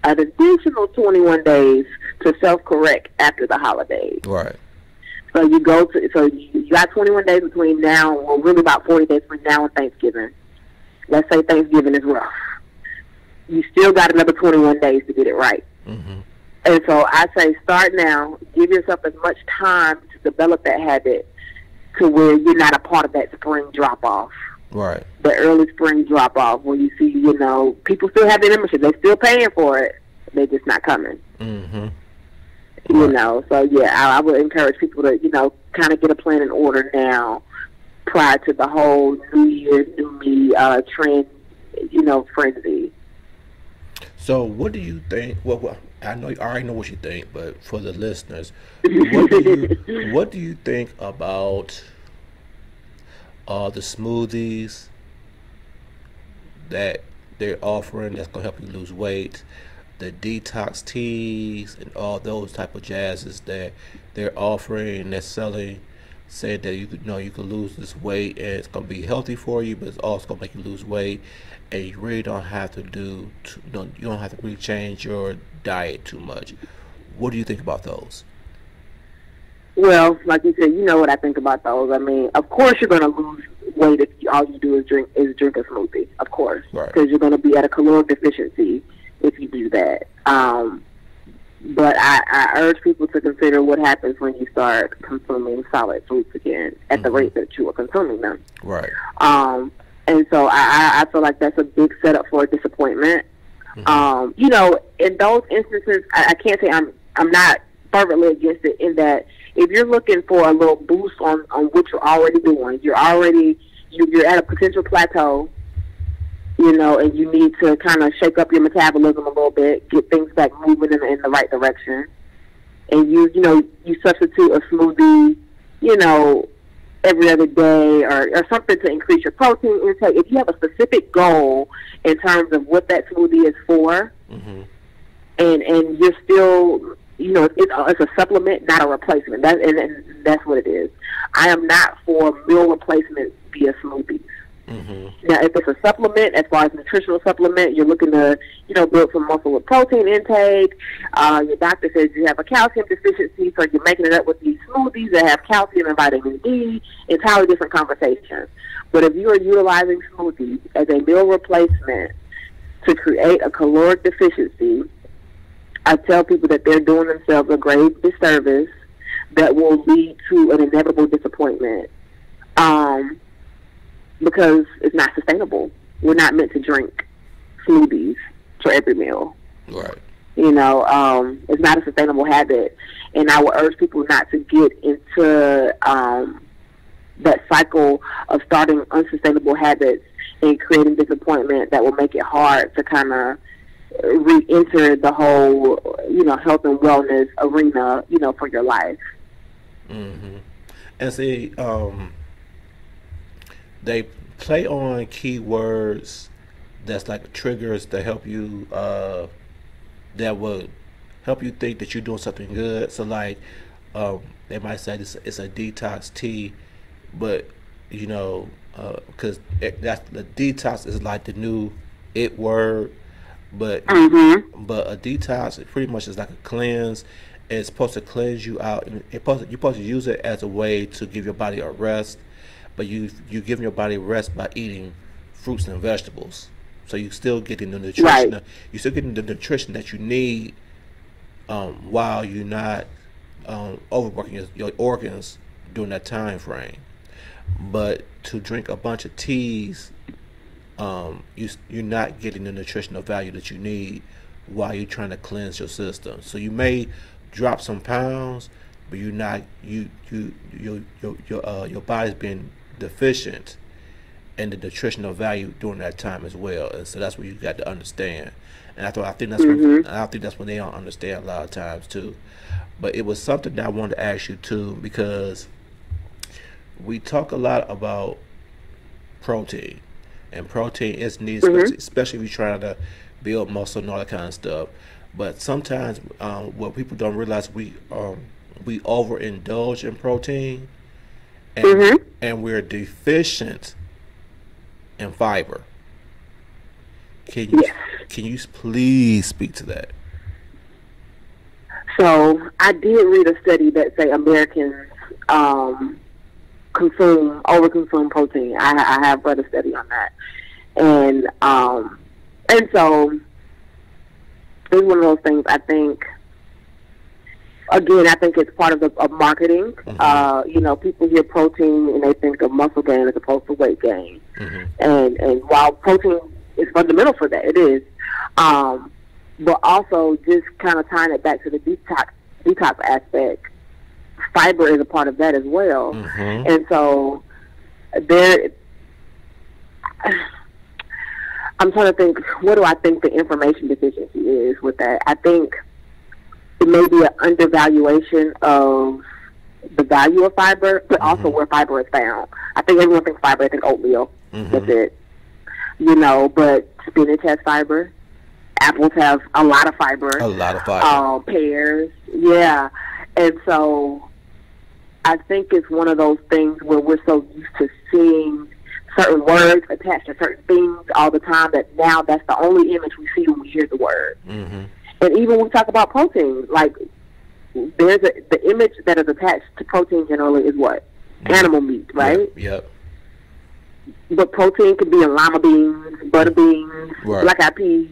an additional 21 days to self-correct after the holidays. Right. So you got 21 days between now, well, really about 40 days between now and Thanksgiving. Let's say Thanksgiving is rough. You still got another 21 days to get it right. And so I say start now. Give yourself as much time to develop that habit to where you're not a part of that spring drop-off. Right. The early spring drop-off where you see, you know, people still have their membership. They're still paying for it. They're just not coming. You know, so yeah, I would encourage people to, you know, kind of get a plan in order now prior to the whole New Year's, New Me trend, you know, frenzy. So what do you think? Well, I already know what you think, but for the listeners, what do you think about the smoothies that they're offering that's gonna help you lose weight, the detox teas, and all those type of jazzes that they're offering and they're selling, saying that you could lose this weight and it's gonna be healthy for you, but it's also gonna make you lose weight, and you really don't have to you don't have to really change your diet too much. What do you think about those? Well, like you said, you know what I think about those. I mean, of course you're going to lose weight if all you do is drink a smoothie, of course, because you're going to be at a caloric deficiency if you do that. But I urge people to consider what happens when you start consuming solid foods again at the rate that you are consuming them. Right. And so I feel like that's a big setup for a disappointment. You know, in those instances, I can't say I'm not fervently against it, in that if you're looking for a little boost on what you're already doing, you're at a potential plateau, you know, and you need to kind of shake up your metabolism a little bit, get things back moving in the right direction, and you substitute a smoothie, you know, every other day or something to increase your protein intake. If you have a specific goal in terms of what that smoothie is for, and you're still, you know, it's a supplement, not a replacement. And that's what it is. I am not for meal replacement via smoothies. Now, if it's a supplement, as far as nutritional supplement, you're looking to, build some muscle with protein intake. Your doctor says you have a calcium deficiency, so you're making it up with these smoothies that have calcium and vitamin D. Entirely different conversations. But if you are utilizing smoothies as a meal replacement to create a caloric deficiency, I tell people that they're doing themselves a grave disservice that will lead to an inevitable disappointment. Because it's not sustainable. We're not meant to drink smoothies for every meal. Right. It's not a sustainable habit. And I would urge people not to get into that cycle of starting unsustainable habits and creating disappointment that will make it hard to kind of re-enter the whole, health and wellness arena, for your life. Mm-hmm. And see, they play on keywords that's like triggers that help you that would help you think that you're doing something good. So like they might say it's a detox tea, but because that's the detox is like the new it word, but a detox pretty much is like a cleanse. It's supposed to cleanse you out, and you're supposed to use it as a way to give your body a rest. But you giving your body rest by eating fruits and vegetables, so you still getting the nutrition. Right. You still getting the nutrition that you need, while you're not overworking your organs during that time frame. But to drink a bunch of teas, you're not getting the nutritional value that you need while you're trying to cleanse your system. So you may drop some pounds, but you're not your body's being deficient in the nutritional value during that time as well, and so that's what you got to understand. And I think that's when they don't understand a lot of times too. But it was something that I wanted to ask you too, because we talk a lot about protein, and protein is needed, especially if you're trying to build muscle and all that kind of stuff. But sometimes what people don't realize, we overindulge in protein, and we're deficient in fiber. Can you please speak to that? So I did read a study that say Americans overconsume protein. I have read a study on that, and so it's one of those things. I think it's part of marketing. People hear protein and they think of muscle gain as opposed to weight gain. And while protein is fundamental for that, it is. But also just kind of tying it back to the detox aspect, fiber is a part of that as well. And so I'm trying to think, what do I think the information deficiency is with that? I think it may be an undervaluation of the value of fiber, but also where fiber is found. I think everyone thinks fiber, I think oatmeal. That's it. But spinach has fiber. Apples have a lot of fiber. Pears, yeah. And so I think it's one of those things where we're so used to seeing certain words attached to certain things all the time that now that's the only image we see when we hear the word. And even when we talk about protein, like the image that is attached to protein generally is what? Animal meat, right? Yep. But protein could be in lima beans, butter beans, black eyed peas,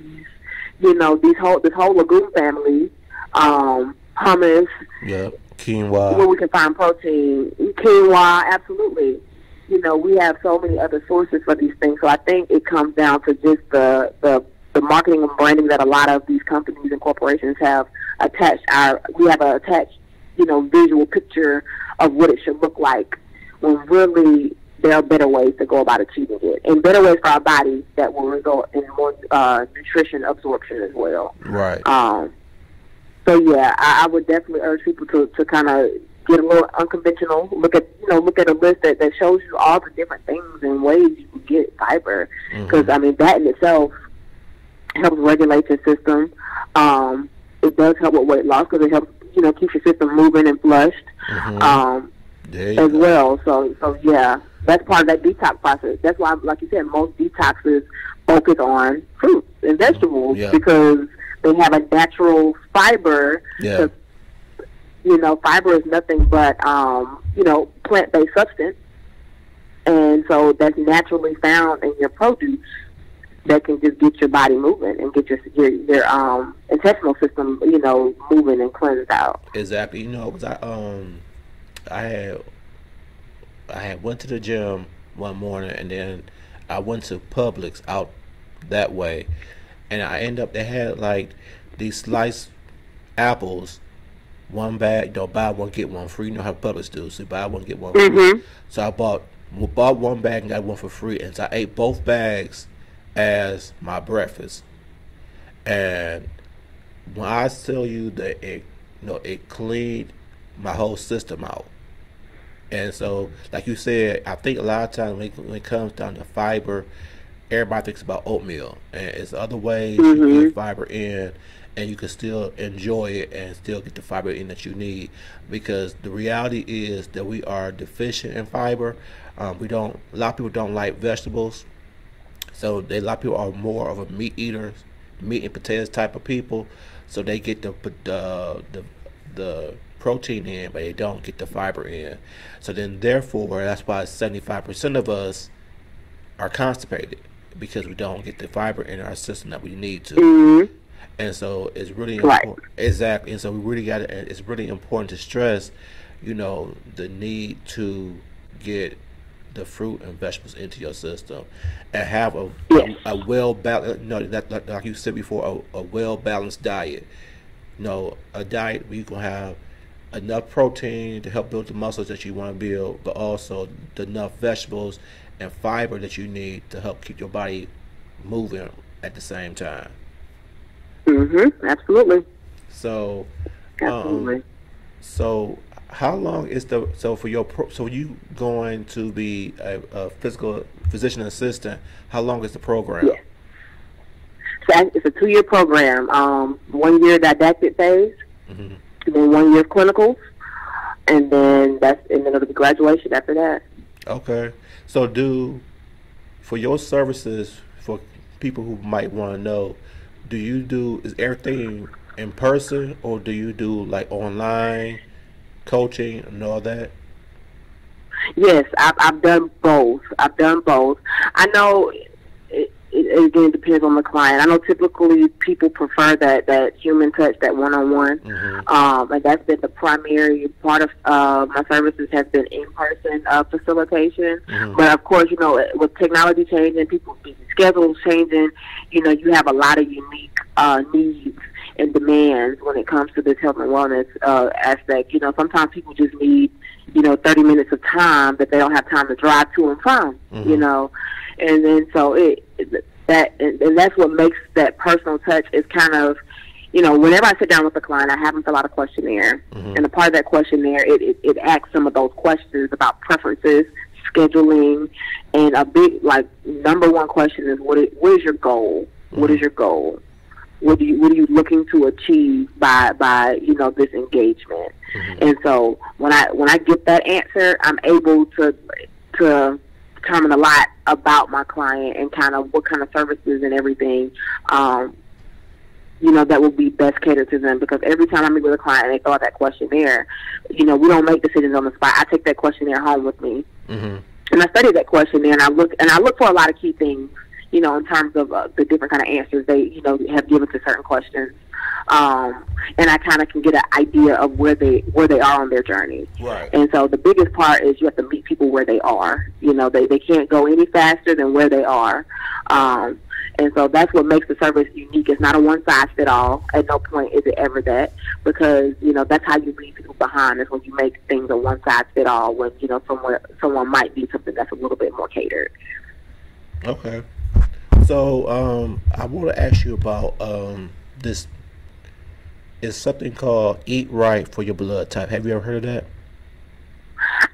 this whole legume family, hummus. Yep. Quinoa. Where we can find protein. Quinoa, absolutely. We have so many other sources for these things. So I think it comes down to just the marketing and branding that a lot of these companies and corporations have attached. We have an attached, visual picture of what it should look like, when really there are better ways to go about achieving it, and better ways for our body that will result in more nutrition absorption as well. Right. So yeah, I would definitely urge people to kind of get a little unconventional. Look at a list that shows you all the different things and ways you can get fiber, because that in itself helps regulate your system. It does help with weight loss because it helps keeps your system moving and flushed as well. So yeah, That's part of that detox process. That's why, like you said, most detoxes focus on fruits and vegetables because they have a natural fiber. Yeah. You know, fiber is nothing but, you know, plant-based substance. And so that's naturally found in your produce that can just get your body moving and get your intestinal system, you know, moving and cleansed out. Exactly. You know, I had went to the gym one morning, and then I went to Publix out that way, and they had like these sliced apples, one bag, you know, buy one get one free. You know how Publix do, so buy one get one free. So I bought one bag and got one for free, and so I ate both bags as my breakfast. And when I tell you that it cleaned my whole system out. And so, like you said, I think a lot of times when it comes down to fiber, everybody thinks about oatmeal, and it's other ways you can get fiber in, and you can still enjoy it and still get the fiber in that you need. Because the reality is that we are deficient in fiber. A lot of people don't like vegetables, so a lot of people are more of a meat eaters, meat and potatoes type of people. So they get the protein in, but they don't get the fiber in. So then, therefore, that's why 75% of us are constipated, because we don't get the fiber in our system that we need to. And so it's really important. Exactly. And so we really it's really important to stress, you know, the need to get the fruit and vegetables into your system, and have a well balanced, like you said before, a well balanced diet. You know, a diet where you can have enough protein to help build the muscles that you want to build, but also enough vegetables and fiber that you need to help keep your body moving at the same time. Absolutely. So, absolutely. So how long is for you going to be a physical physician assistant? How long is the program? Yeah. So it's a 2-year program. 1 year didactic phase, and then 1 year clinicals, and then it'll be graduation after that. Okay. So for your services, for people who might want to know, is everything in person, or do you do like online coaching and all that? Yes, I've done both. I know it again depends on the client. I know typically people prefer that human touch, that one-on-one, and that's been the primary part of my services has been in-person facilitation. But of course, you know, with technology changing, people's busy schedules changing, you know, you have a lot of unique needs and demands when it comes to this health and wellness aspect. You know, sometimes people just need, you know, 30 minutes of time that they don't have time to drive to and from, you know. And then so that's what makes that personal touch is kind of, you know, whenever I sit down with a client, I have them fill out a questionnaire. And a part of that questionnaire, it asks some of those questions about preferences, scheduling, and a big, like, number one question is, what is your goal? What is your goal? What are you looking to achieve by you know, this engagement? And so when I get that answer, I'm able to determine a lot about my client and kind of what kind of services and everything, you know, that will be best catered to them. Because every time I meet with a client and they fill out that questionnaire, you know, we don't make decisions on the spot. I take that questionnaire home with me, and I study that questionnaire, and I look for a lot of key things, you know, in terms of the different kind of answers they, you know, have given to certain questions. And I kind of can get an idea of where they are on their journey. Right. And so the biggest part is you have to meet people where they are. You know, they can't go any faster than where they are. And so that's what makes the service unique. It's not a one-size-fits-all. At no point is it ever that, because, you know, that's how you leave people behind, is when you make things a one-size-fits-all, when, you know, someone might need something that's a little bit more catered. Okay. So I want to ask you about this. It's something called Eat Right for Your Blood Type. Have you ever heard of that?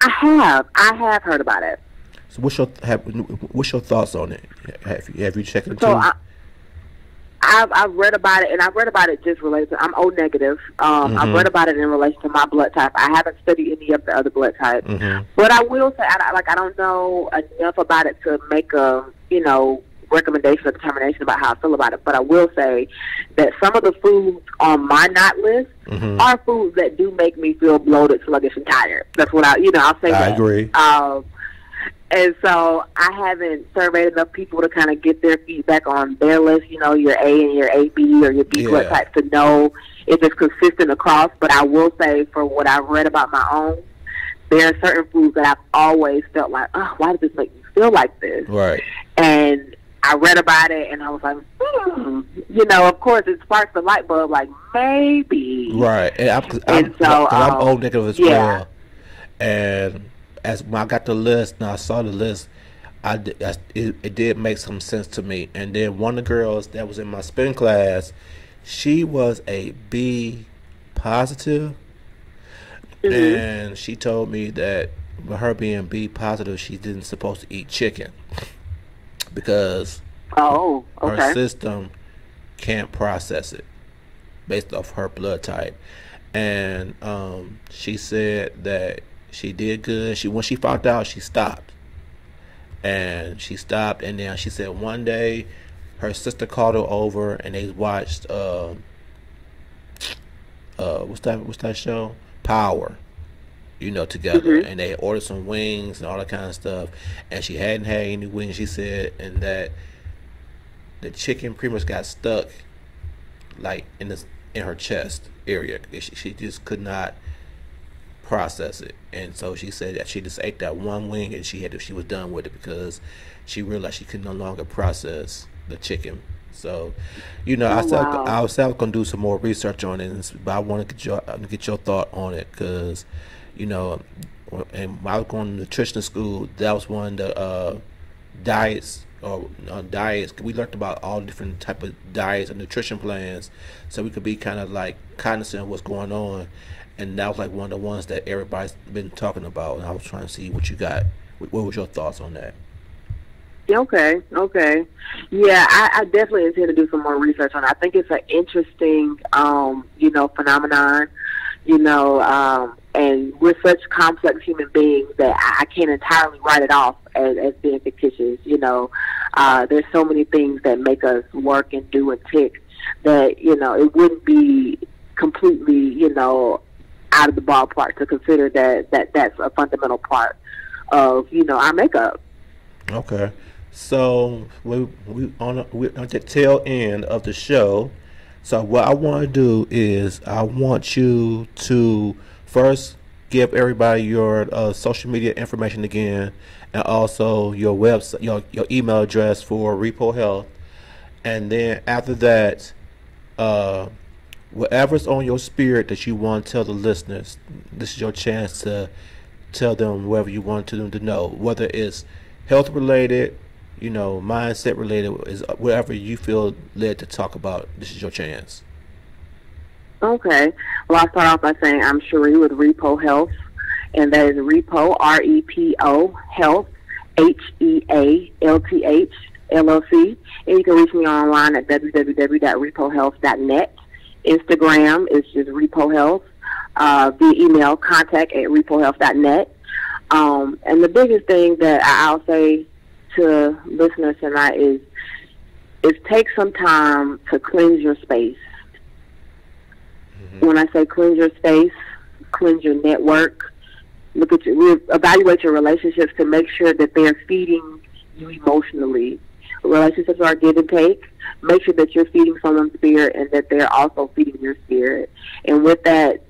I have heard about it. So what's your thoughts on it? Have you checked it So too? I've read about it, and I've read about it just related to. I'm O negative. I've read about it in relation to my blood type. I haven't studied any of the other blood types, but I will say, I don't know enough about it to make a recommendation or determination about how I feel about it. But I will say that some of the foods on my not list are foods that do make me feel bloated, sluggish, and tired. That's what I'll say. I that. agree. And so I haven't surveyed enough people to kind of get their feedback on their list, your A and your AB or your B blood type, to know if it's consistent across. But I will say, for what I've read about my own, there are certain foods that I've always felt like, oh, why does this make me feel like this? Right. And I read about it, and I was like, of course, it sparks the light bulb, like, maybe. Right. And I'm O negative as well. And when I got the list and I saw the list, it did make some sense to me. And then one of the girls that was in my spin class, she was a B positive, and she told me that with her being B positive, she didn't supposed to eat chicken because her system can't process it based off her blood type. And she said that she did good. When she found out, she stopped. And then she said one day her sister called her over and they watched what's that show? Power. Together. And they ordered some wings and all that kind of stuff. And she hadn't had any wings, she said, and that the chicken pretty much got stuck like in her chest area. She just could not process it. And so she said that she just ate that one wing and she was done with it because she realized she could no longer process the chicken. So, I said I was going to do some more research on it, but I want to get your thought on it because, and when I was going to nutrition school, that was one of the diets. We learned about all different type of diets and nutrition plans, so we could be kind of like cognizant of what's going on. And that was like one of the ones that everybody's been talking about, and I was trying to see what you got. What was your thoughts on that? Okay. Yeah, I definitely intend to do some more research on it. I think it's an interesting, phenomenon, and we're such complex human beings that I can't entirely write it off as being fictitious. There's so many things that make us work and do and tick that, it wouldn't be completely, out of the ballpark to consider that's a fundamental part of our makeup. Okay, so we on the tail end of the show. So what I want to do is I want you to first give everybody your social media information again, and also your website, your email address for Repo Health, and then after that, whatever's on your spirit that you want to tell the listeners, this is your chance to tell them whatever you want them to know, whether it's health related, mindset related, is whatever you feel led to talk about. This is your chance. Okay. Well, I'll start off by saying I'm Sharee with Repo Health, and that is Repo, REPO, Health, HEALTH, LLC. And you can reach me online at www.repohealth.net. Instagram is just Repo Health. Via email, contact@repohealth.net. And the biggest thing that I'll say to listeners tonight is take some time to cleanse your space. When I say cleanse your space, cleanse your network. Evaluate your relationships to make sure that they're feeding you emotionally. Relationships are a give and take. Make sure that you're feeding someone's spirit and that they're also feeding your spirit. And with that,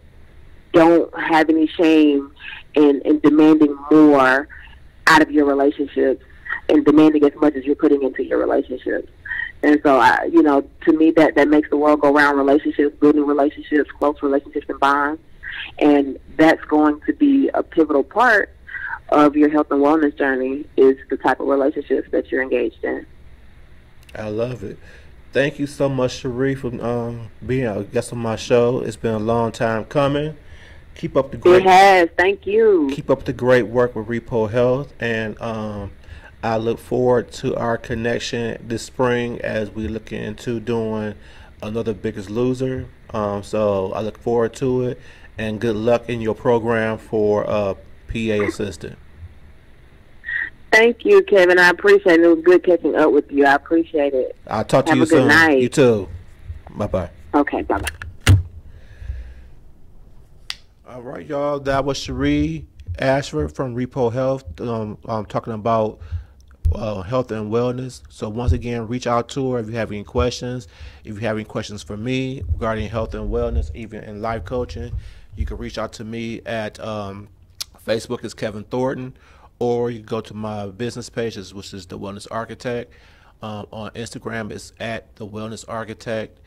don't have any shame in demanding more out of your relationships and demanding as much as you're putting into your relationships. And so, to me, that makes the world go round. Relationships, building relationships, close relationships and bonds. And that's going to be a pivotal part of your health and wellness journey, is the type of relationships that you're engaged in. I love it. Thank you so much, Sharee, for being a guest on my show. It's been a long time coming. Keep up the great. It has. Thank you. Keep up the great work with Repo Health, and I look forward to our connection this spring as we look into doing another Biggest Loser. So I look forward to it, and good luck in your program for PA assistant. Thank you, Kevin. I appreciate it. It was good catching up with you. I appreciate it. I'll talk to Have you a good soon. You night. too. Bye bye. Okay, bye bye. All right, y'all. That was Sharee Ashford from Repo Health. I'm talking about health and wellness. So once again, reach out to her if you have any questions. If you have any questions for me regarding health and wellness, even in life coaching, you can reach out to me at Facebook is Kevin Thornton, or you can go to my business pages, which is The Wellness Architect. On Instagram, it's at The Wellness Architect,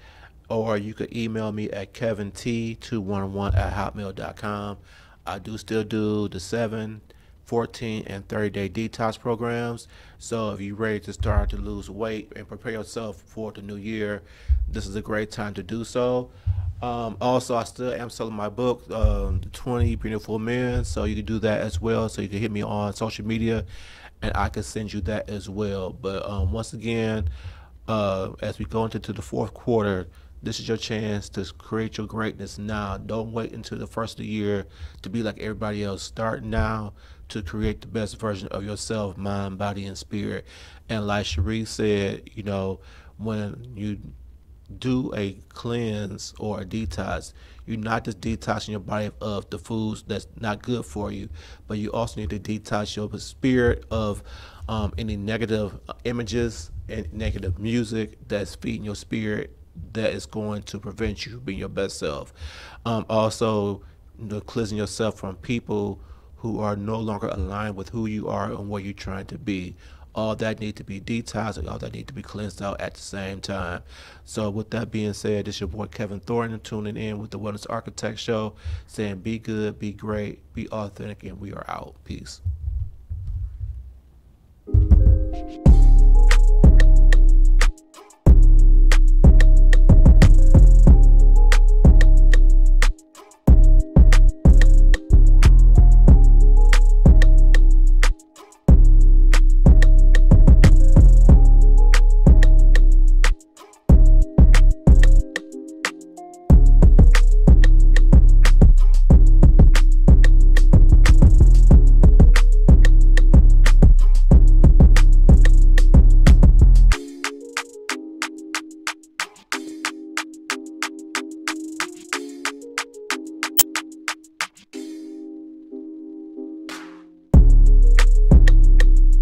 or you could email me at kevint211@hotmail.com. I do still do the 7, 14, and 30-day detox programs. So if you're ready to start to lose weight and prepare yourself for the new year, this is a great time to do so. Also, I still am selling my book, The 20 Beautiful Men, so you can do that as well. So you can hit me on social media, and I can send you that as well. But once again, as we go into the fourth quarter, this is your chance to create your greatness now. Don't wait until the first of the year to be like everybody else. Start now to create the best version of yourself, mind, body, and spirit. And like Sharee said, when you do a cleanse or a detox, you're not just detoxing your body of the foods that's not good for you, but you also need to detox your spirit of any negative images and negative music that's feeding your spirit, that is going to prevent you from being your best self. Also, cleansing yourself from people who are no longer aligned with who you are and what you're trying to be. All that need to be detoxed, and all that need to be cleansed out at the same time. So with that being said, this is your boy Kevin Thornton tuning in with the Wellness Architect Show, saying be good, be great, be authentic, and we are out. Peace.